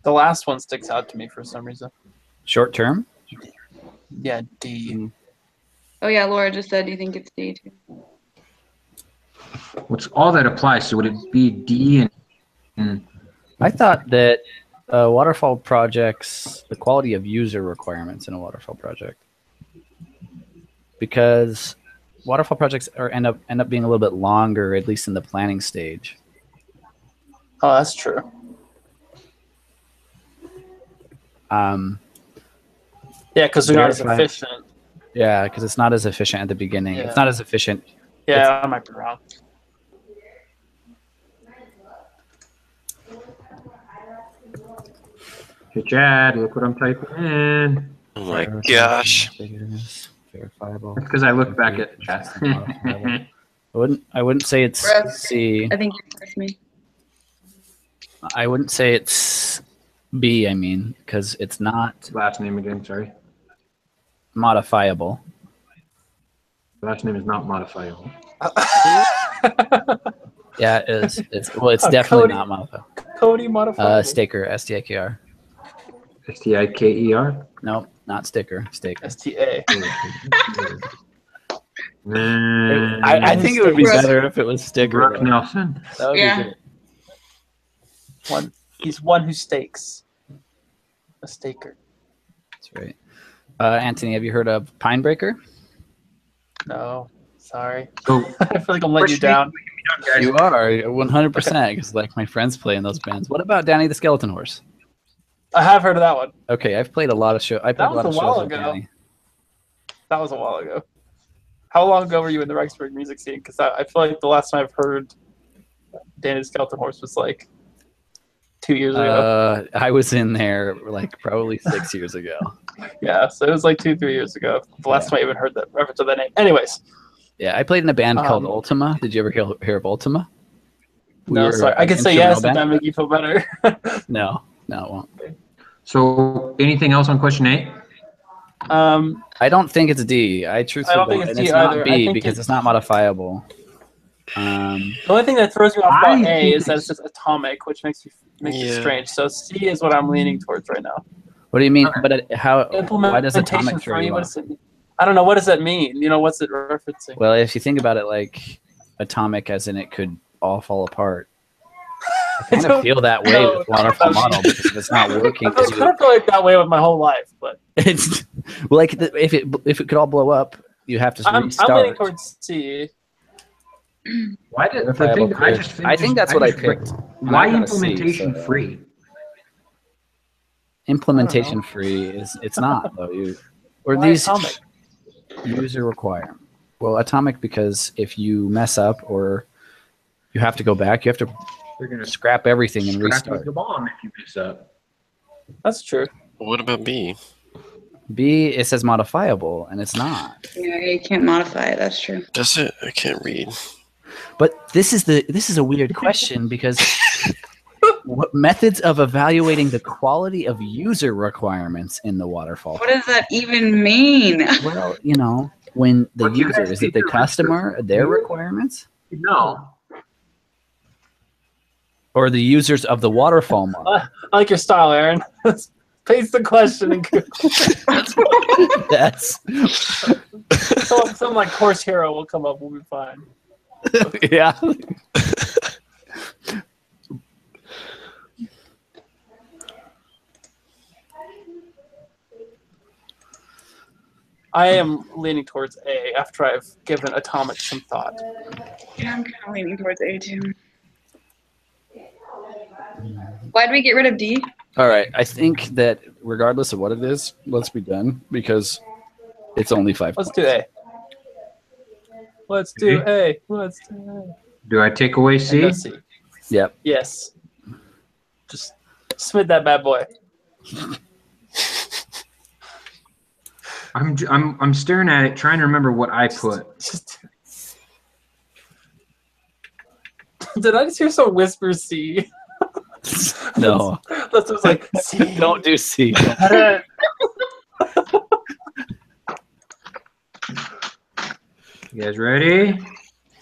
The last one sticks out to me for some reason. short term. Yeah, D. oh yeah, Laura just said, do you think it's D too? What's all that applies? So would it be D and I thought that waterfall projects, the quality of user requirements in a waterfall project, because waterfall projects end up being a little bit longer, at least in the planning stage. Oh, that's true. Yeah, because they're not as Verified. efficient. Yeah, because it's not as efficient at the beginning. Yeah. It's not as efficient. Yeah, I might be wrong. hey Chad, look what I'm typing in. Oh my gosh. Verifiable. Because I looked back at the chat. I wouldn't say it's Russ. C. I think you missed me. I wouldn't say it's B. I mean, because it's not Last name again, sorry. modifiable. Last name is not modifiable. Yeah, it is. It's Oh, definitely Cody. not modifiable. Cody modified. Staker, STIKR. STIKER. Nope, not sticker. Staker. STA. I think it would be Russ. better if it was sticker. Brooke though. Nelson. That would Yeah. be great. He's one who stakes. A staker. That's right. Anthony, have you heard of Pinebreaker? No, sorry. So I feel like I'm letting you down. You are 100% because like my friends play in those bands. What about Danny the Skeleton Horse? I have heard of that one. Okay, I've played a lot of shows. I played That a lot was of a while shows with ago. Danny. That was a while ago. How long ago were you in the Rexburg music scene? Because I feel like the last time I've heard Danny the Skeleton Horse was like 2 years ago. I was in there like probably 6 years ago. Yeah, so it was like 2-3 years ago. The last time I even heard that reference to that name. Anyways, Yeah, I played in a band called Um, Ultima. Did you ever hear of Ultima? We no, were sorry. I an can say instrumental yes if band. that make you feel better. No, it won't. So anything else on question 8? I don't think it's D. I truthfully I don't think it's and D it's not either. I B think because it's not modifiable. The only thing that throws me off I about A think is that it's- it's just atomic, which makes it Yeah. strange. So C is what I'm leaning towards right now. What do you mean? But how? Why does Implementation atomic throw free. you What off? does it mean? I don't know. What does that mean? You know, what's it referencing? Well, if you think about it, like atomic, as in it could all fall apart. I kind of don't feel that way know. with waterfall model because if it's not working, I kind because of feel like that way with my whole life, but it's well, like if it could all blow up, you have to I'm restart. leaning towards C. Why did the Verifiable thing? I code. just. I think that's what I just- picked. Why I got a C, implementation so- free? Implementation free is it's not though. Or Why these atomic? user requirement. Well, atomic because if you mess up or You have to go back. You have to They're gonna scrap everything and scrap restart. the bomb if you mess up. That's true. What about B? B, it says modifiable, and it's not. Yeah, you can't modify it. That's true. Does it? I can't read. But this is a weird question because what methods of evaluating the quality of user requirements in the waterfall? What does that even mean? Well, you know, when the What you user guys is it the do- customer, their requirements, No. or the users of the waterfall model? I like your style, Aaron. Paste the question and That's some like Course Hero will come up. We'll be fine. yeah. I am leaning towards A after I've given Atomic some thought. Yeah, I'm kind of leaning towards A too. Why did we get rid of D? All right. I think that regardless of what it is, let's be done because it's only 5 Let's points. do A. Let's do A. Let's do A. Do I take away And C? no C. Yep. Yes. Just submit that bad boy. I'm staring at it, trying to remember what I put. Just. Did I just hear some whisper C? No. That was like C. Don't do C. You guys ready?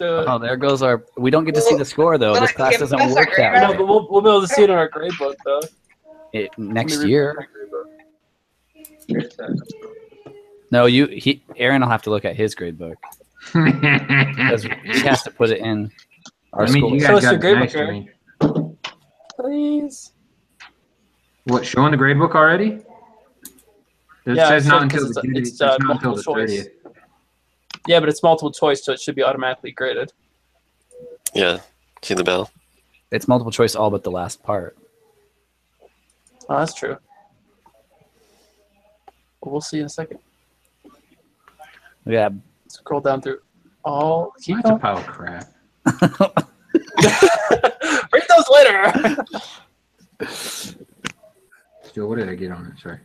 Oh, there goes our. We don't get to see the score though. This class doesn't work that No, way. but we'll be able to see it in our grade book though. Next year. No, Aaron will have to look at his grade book because he has to put it in our school. you Show us guys your got grade nice book, grade. Please. What, showing the grade book already? It Yeah, says it not says until it's- the due date. it's, It's not until multiple the choice. 30th. Yeah, but it's multiple choice, so it should be automatically graded. Yeah. See the bell? It's multiple choice all but the last part. Oh, that's true. But we'll see in a second. Yeah. Scroll down through all. Keep That's a going. pile of crap. Read those later. Still, what did I get on it? Sorry.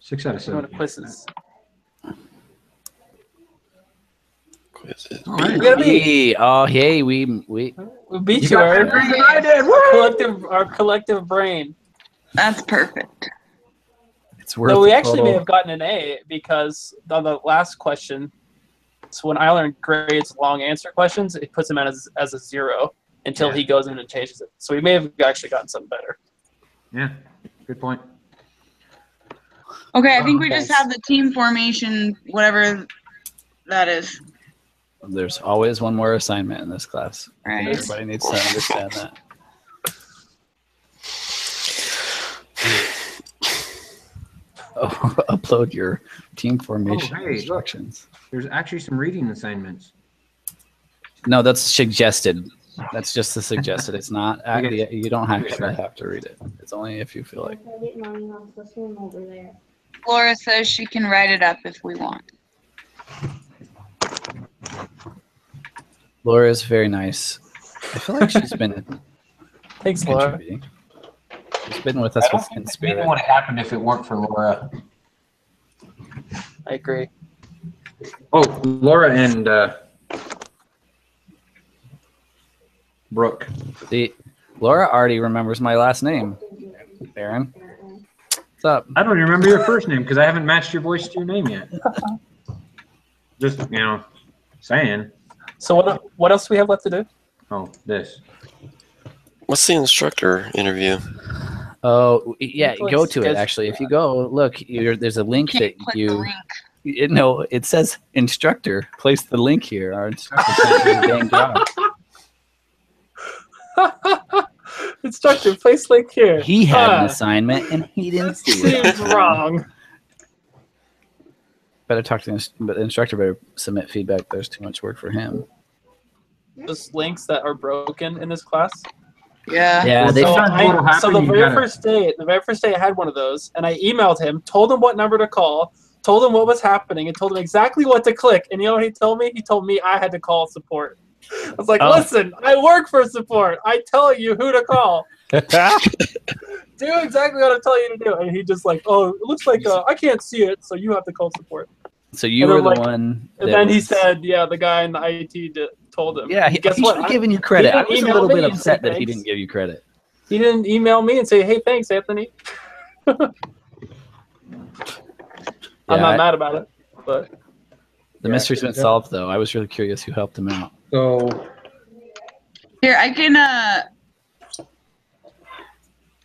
6 out of Going 7. to quizzes. Quizzes. All right. We gotta be. Hey, oh, hey, we We beat You you, got Aaron. better than I did. Woo! Our collective brain. That's perfect. it's worth. No, we the actually may total. have gotten an A because on the last question, so when Ireland grades long answer questions, it puts him as a 0 until Yeah. he goes in and changes it. So we may have actually gotten something better. Yeah, good point. Okay, I think we just Thanks. have the team formation, whatever that is. There's always one more assignment in this class. Right. Everybody needs to understand that. Oh, upload your team formation hey, look. instructions. There's actually some reading assignments. No, that's suggested. That's just the suggested. It's not. You don't actually have to read it. It's only if you feel like. Over there. Laura says she can write it up if we want. Laura is very nice. I feel like she's been Thanks, Laura. contributing. She's been with us in spirit. would have happened if it weren't for Laura. I agree. Oh, Laura and Brooke. See, Laura already remembers my last name. Aaron, what's up? I don't even remember your first name because I haven't matched your voice to your name yet. Just, saying. So what else do we have left to do? Oh, this. What's the instructor interview? Oh, yeah, Click go to it, schedule. actually. If you go, look, there's a link that Click the you... link. No, it says instructor. Place the link here. Our instructor sent you a dang job. Instructor, place link here. He had an assignment and he didn't That do it. seems wrong. Better talk to the instructor. Better submit feedback. There's too much work for him. Those links that are broken in this class. Yeah. Yeah, Well, they. so- what'll happen, the you very gotta- first day I had one of those, and I emailed him, told him what number to call, told him what was happening, and told him exactly what to click. And you know what he told me? He told me I had to call support. I was like, listen, I work for support. I tell you who to call. Do exactly what I tell you to do. And he just like, oh, it looks like I can't see it, so you have to call support. So you were the one. And then he said, yeah, the guy in the IT told him. Yeah, guess he what? should have given you credit. I was a little bit upset that he didn't give you credit. He didn't email me and say, hey, thanks, Anthony. I'm not mad about it, but the mystery's been solved, though. I was really curious who helped him out. So here, I can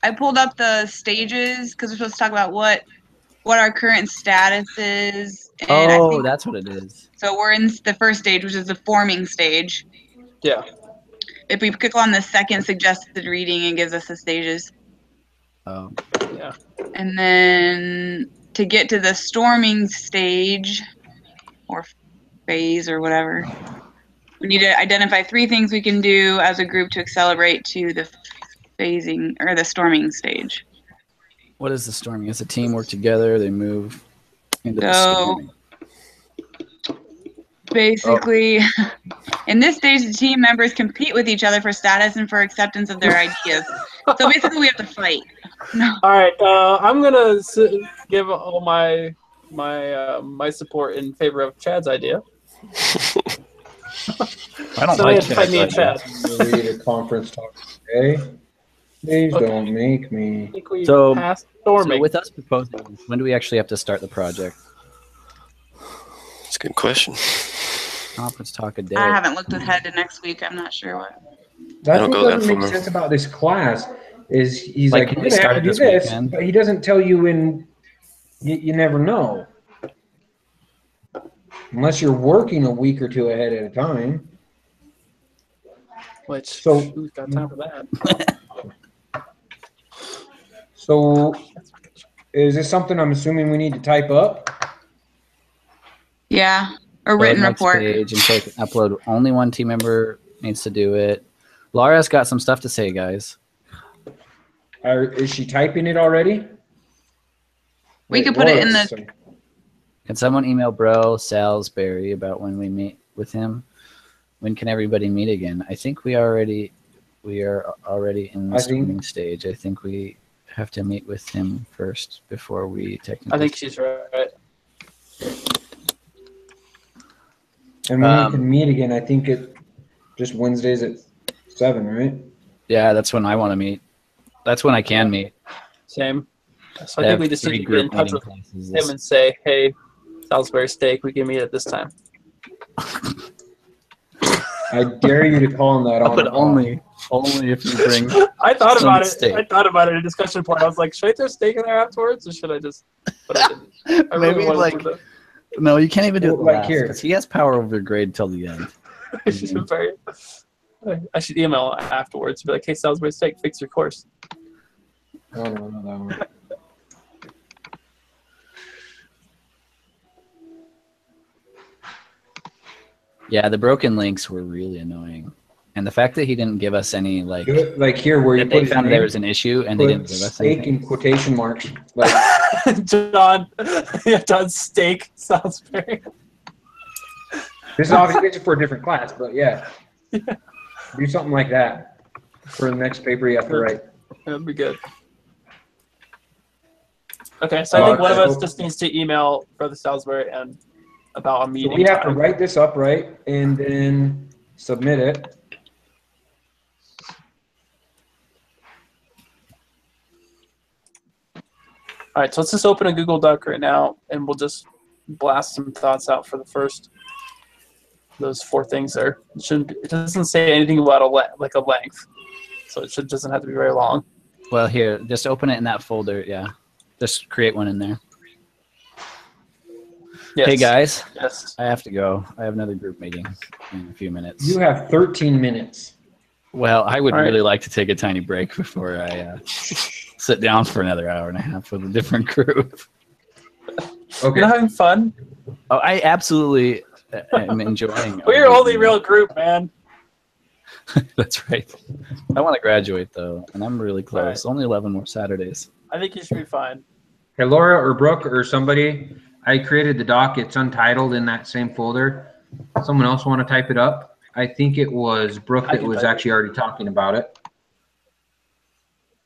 I pulled up the stages because we're supposed to talk about what our current status is. And that's what it is. So we're in the first stage, which is the forming stage. Yeah. If we click on the second suggested reading, it gives us the stages. Oh. Yeah. And then to get to the storming stage, or phase, or whatever, we need to identify 3 things we can do as a group to accelerate to the phasing or the storming stage. What is the storming? It's a team work together. They move into the storming. Basically, in this stage, the team members compete with each other for status and for acceptance of their ideas. So basically, we have to fight. No. All right, I'm gonna give all my support in favor of Chad's idea. I don't like Chad's idea. Chad. Read a conference talk today. Please don't make me. So with us proposing, when do we actually have to start the project? That's a good question. Conference talk a day. I haven't looked ahead to next week. I'm not sure what. That's what doesn't make sense about this class. Is he's like, you're gonna have to do this, but he doesn't tell you when. You never know, unless you're working a week or 2 ahead at a time. Who's got time for that? So, is this something I'm assuming we need to type up? Yeah, a written report. Page and click upload. Only one team member needs to do it. Laura's got some stuff to say, guys. Is she typing it already? We could put it in the. Can someone email Bro Salisbury about when we meet with him? When can everybody meet again? I think we are already in the streaming stage. I think we have to meet with him first before we technically. I think she's right. And when we can meet again, I think it just Wednesdays at 7, right? Yeah, that's when I want to meet. That's when I can meet. Same. So I think we just need to get in touch with him and say, hey, Salisbury steak, we can meet at this time. I dare you to call him that on. But only if you bring. I thought about it. Steak. I thought about it in a discussion point. I was like, should I throw steak in there afterwards, or should I just? But I didn't. I Maybe like. No, you can't even do it like here because he has power over the grade till the end. I should email afterwards. Be like, hey, Salisbury steak, fix your course. Oh, no, that one. Yeah, the broken links were really annoying, and the fact that he didn't give us any like here where they found there was an issue and they didn't give us steak in quotation marks. Like John steak Salisbury. This is obviously for a different class, but yeah, do something like that for the next paper you have to write. That'd be good. Okay, so I think one of us just needs to email Brother Salisbury and about a meeting. So we have to write this up, right, and then submit it. All right, so let's just open a Google Doc right now, and we'll just blast some thoughts out for the first. Those 4 things there. It doesn't say anything about a length, so it doesn't have to be very long. Well, here, just open it in that folder. Yeah, just create one in there. Yes. Hey guys, yes. I have to go. I have another group meeting in a few minutes. You have 13 minutes. Well, I would really like to take a tiny break before I sit down for another hour and a half with a different group. Okay. You're having fun? Oh, I absolutely am enjoying. We're your only real group, man. That's right. I want to graduate though, and I'm really close. Only 11 more Saturdays. I think you should be fine. Hey, Laura or Brooke or somebody, I created the doc. It's untitled in that same folder. Someone else want to type it up? I think it was Brooke that was actually already talking about it.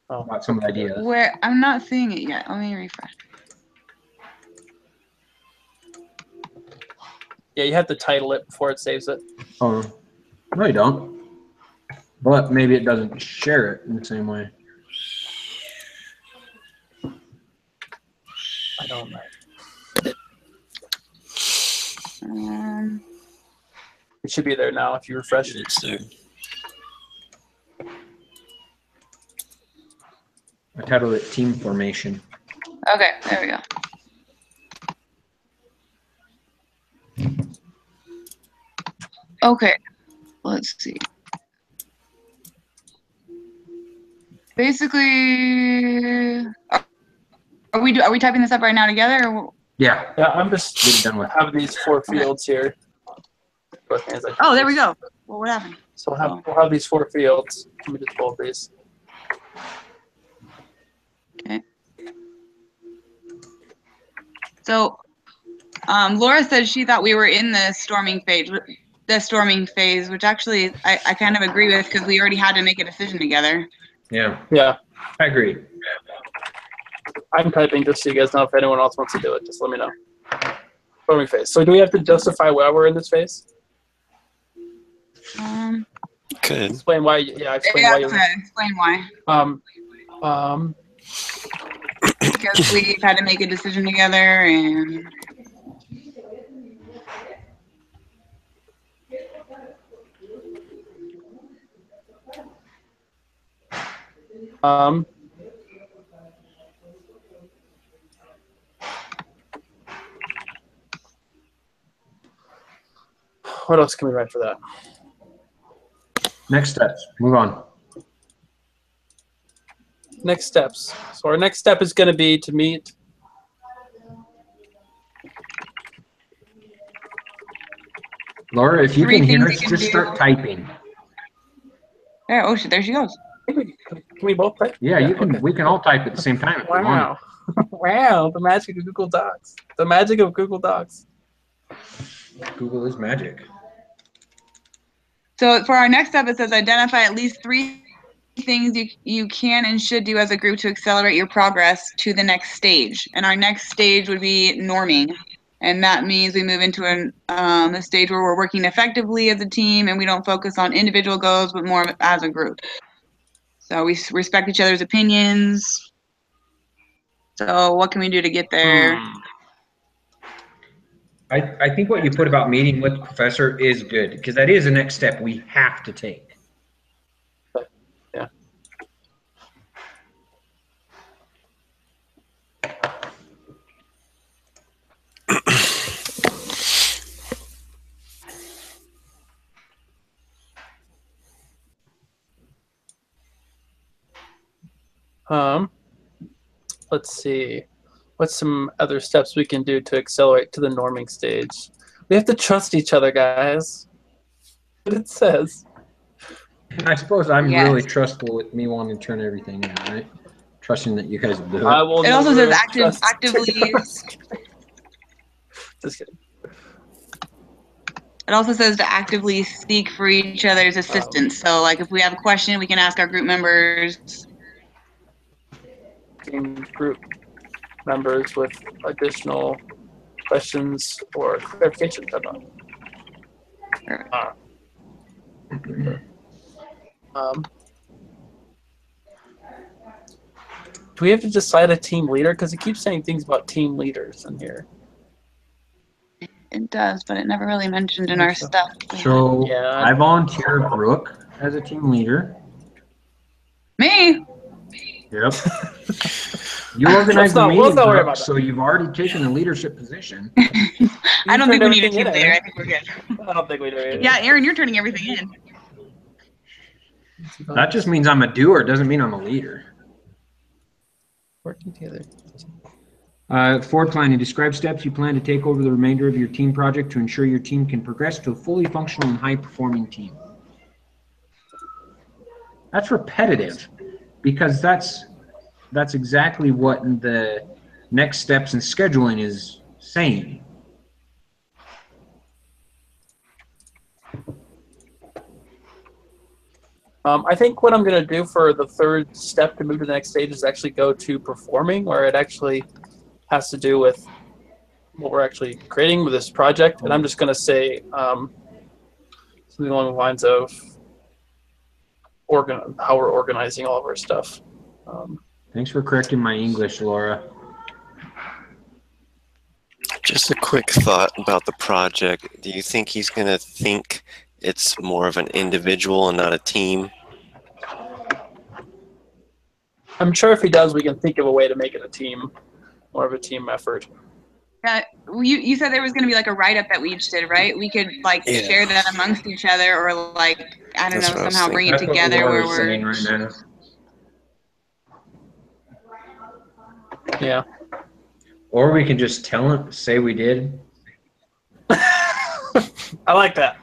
Oh. About some ideas. Where I'm not seeing it yet. Let me refresh. Yeah, you have to title it before it saves it. Oh, no, you don't. But maybe it doesn't share it in the same way. I don't know. It should be there now if you refresh it. It's there. I titled it Team Formation. Okay, there we go. Okay, let's see. Basically, are we typing this up right now together? Or? Yeah. Yeah, I'm just Get it done with. having these 4 fields here. Oh, there we go. Well, what happened? So we'll have these 4 fields. Let me just pull these. Okay. So, Laura said she thought we were in the storming phase. Which actually I kind of agree with because we already had to make a decision together. Yeah. Yeah. I agree. I'm typing just so you guys know if anyone else wants to do it. Just let me know. Storming phase. So do we have to justify why we're in this phase? Could. Explain why. Yeah, explain why. Explain why. Because we've had to make a decision together and. What else can we write for that? Next steps. Move on. Next steps. So our next step is going to be to meet. Laura, if you Three can hear things us, you can just do. start typing. There, oh shit, there she goes. Can we both type? Yeah, you can. Okay. We can all type at the same time if we want. Wow. Wow, the magic of Google Docs. The magic of Google Docs. Google is magic. So for our next step, it says identify at least 3 things you can and should do as a group to accelerate your progress to the next stage. And our next stage would be norming. And that means we move into a stage where we're working effectively as a team and we don't focus on individual goals, but more as a group. So we respect each other's opinions. So what can we do to get there? I think what you put about meeting with the professor is good because that is the next step we have to take. Yeah. Let's see. What's some other steps we can do to accelerate to the norming stage? We have to trust each other, guys. What it says. I suppose I'm really trustful with me wanting to turn everything in, right? Trusting that you guys will do it. I will it also says trust actively. Just kidding. It also says to actively seek for each other's assistance. So, like, if we have a question, we can ask our group members. Group members with additional questions or clarification. Do we have to decide a team leader? Because it keeps saying things about team leaders in here. It does, but it never really mentioned in our stuff. So Yeah. I volunteered Brooke as a team leader. Me? Yep. You organized the meeting, let's not worry Brooke, about that. so you've already taken a leadership position. I don't think we need a team leader. I think we're good. I don't think we do. Yeah, Aaron, you're turning everything in. That just means I'm a doer. It doesn't mean I'm a leader. Working together. Forward planning. Describe steps you plan to take over the remainder of your team project to ensure your team can progress to a fully functional and high-performing team. That's repetitive because that's exactly what the next steps in scheduling is saying. I think what I'm going to do for the third step to move to the next stage is actually go to performing, where it actually has to do with what we're actually creating with this project. And I'm just going to say something along the lines of how we're organizing all of our stuff. Thanks for correcting my English, Laura. Just a quick thought about the project. Do you think he's going to think it's more of an individual and not a team? I'm sure if he does, we can think of a way to make it a team, more of a team effort. You said there was going to be like a write-up that we each did, right? We could like share that amongst each other, or like I don't know, somehow bring it together where we're saying right now. Yeah. Or we can just say we did. I like that.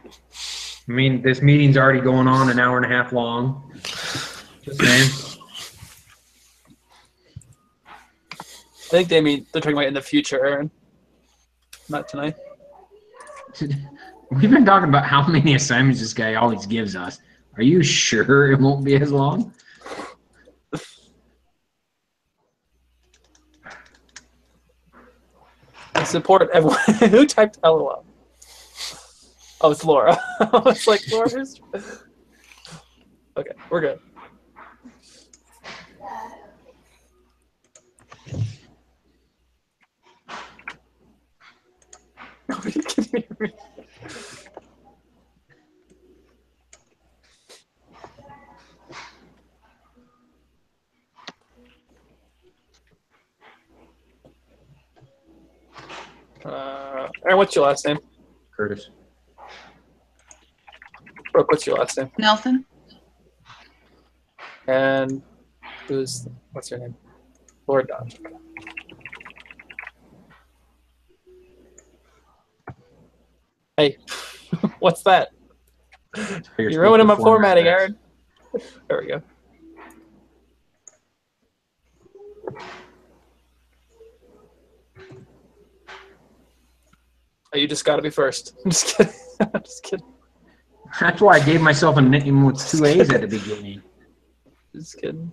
I mean, this meeting's already going on an hour and a half long. Just saying. I think they're talking about in the future, Aaron. Not tonight. We've been talking about how many assignments this guy always gives us. Are you sure it won't be as long? I support everyone. Who typed LOL? Oh, it's Laura. I was like, Laura's. Okay, we're good. Nobody can hear me. Aaron, what's your last name? Curtis. Brooke, what's your last name? Nelson. And what's your name? Laura Dodge. Hey, what's that? You're ruining my formatting, Aaron. There we go. Oh, you just got to be first. I'm just kidding. I'm just kidding. That's why I gave myself a name with 2 A's at the beginning. Just kidding.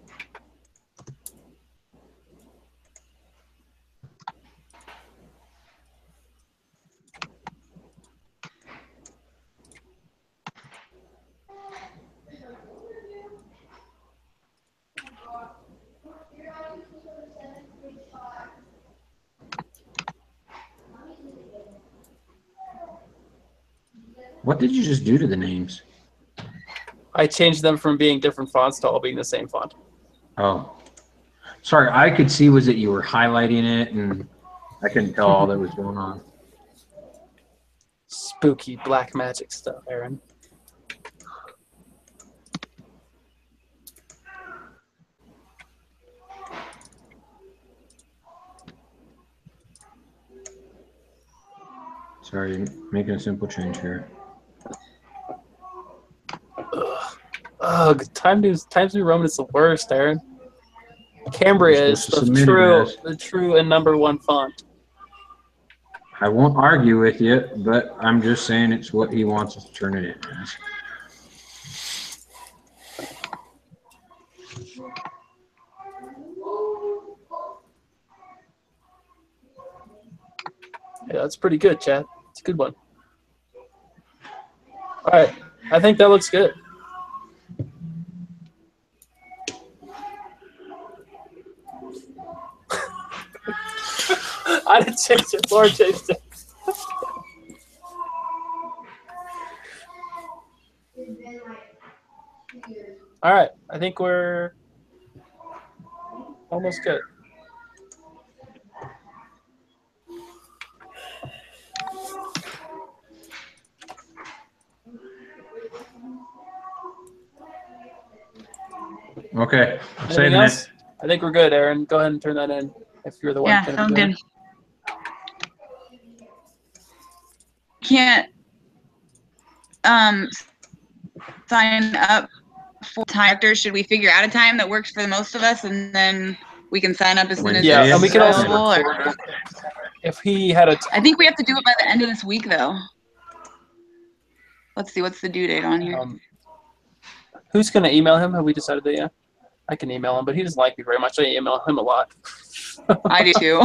What did you just do to the names? I changed them from being different fonts to all being the same font. Oh. Sorry, I could see was that you were highlighting it, and I couldn't tell all that was going on. Spooky black magic stuff, Aaron. Sorry, making a simple change here. Ugh, Times New Roman is the worst, Aaron. Cambria is the true and #1 font. I won't argue with you, but I'm just saying it's what he wants us to turn it in as. Yeah, that's pretty good, Chad. It's a good one. All right, I think that looks good. I didn't change it. Laura changed it. All right, I think we're almost good. Okay. Anything else? I think we're good, Aaron. Go ahead and turn that in if you're the one. Yeah, sounds good. Can't sign up for time. Should we figure out a time that works for the most of us, and then we can sign up as soon as yeah, and we can also or... if he had a. I think we have to do it by the end of this week, though. Let's see, what's the due date on here? Who's going to email him? Have we decided that yet? I can email him, but he doesn't like me very much. I email him a lot. I do too.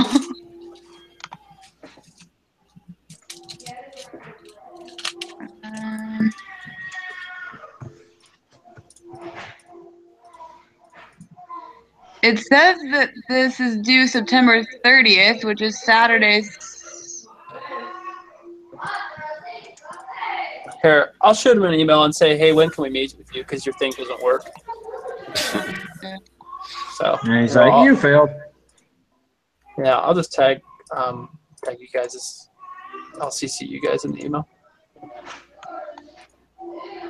It says that this is due September 30th, which is Saturday. Here, I'll shoot him an email and say, hey, when can we meet with you? Because your thing doesn't work. So And he's like, you failed. Yeah, I'll just tag you guys. I'll CC you guys in the email.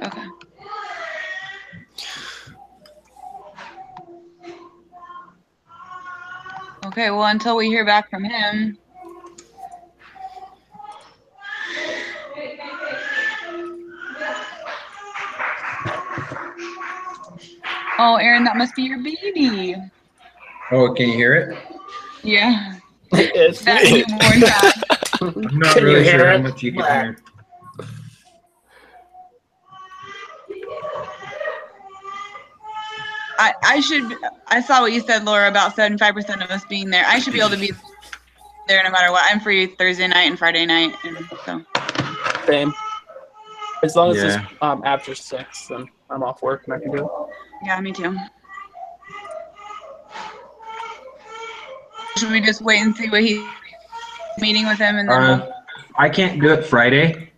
Okay. Okay, well, until we hear back from him. Oh, Aaron, that must be your baby. Oh, can you hear it? Yeah. It's That newborn child. I'm not Can you really hear sure it? how much you can hear. I saw what you said, Laura, about 75% of us being there. I should be able to be there no matter what. I'm free Thursday night and Friday night, and so. same. As long as it's after 6, then I'm off work and I can do it. Yeah, me too. Should we just wait and see what he's meeting with him, and then I can't do it Friday.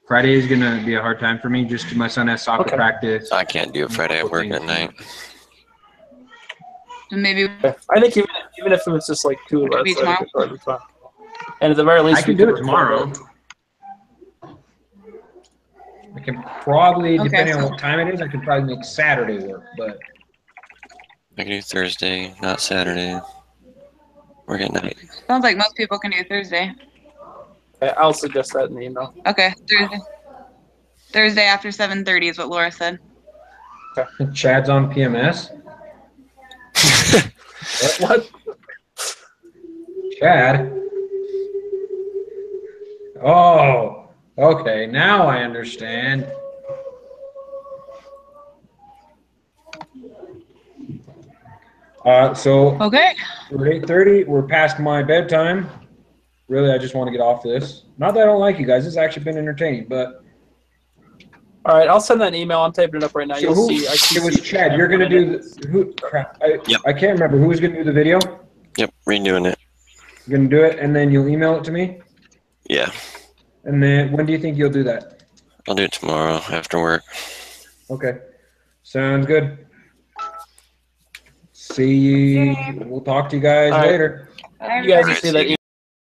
Friday is gonna be a hard time for me, just 'cause my son has soccer practice. I can't do it Friday. I work at night. maybe I think even if it was just like 2 of us, Maybe I think tomorrow? it'd probably be fun. And at the very least, I can we do could it tomorrow. I can probably, Okay, depending so- on what time it is, I can probably make Saturday work, but I can do Thursday, not Saturday. Work at night. sounds like most people can do Thursday. Okay, I'll suggest that in the email. Okay, Thursday after 7:30 is what Laura said. Chad's on PMS. What? Chad? Oh, okay, now I understand. So Okay. we're at 8:30. We're past my bedtime. Really, I just want to get off this. Not that I don't like you guys. This has actually been entertaining, but All right, I'll send that email. I'm typing it up right now. so You'll who, see. it was Chad. You're gonna do the who? Crap, I can't remember who was gonna do the video. Yep, redoing it. You're gonna do it, and then you'll email it to me. Yeah, And then when do you think you'll do that? I'll do it tomorrow after work. Okay, sounds good. See you. We'll talk to you guys All right. later. You guys will see that See you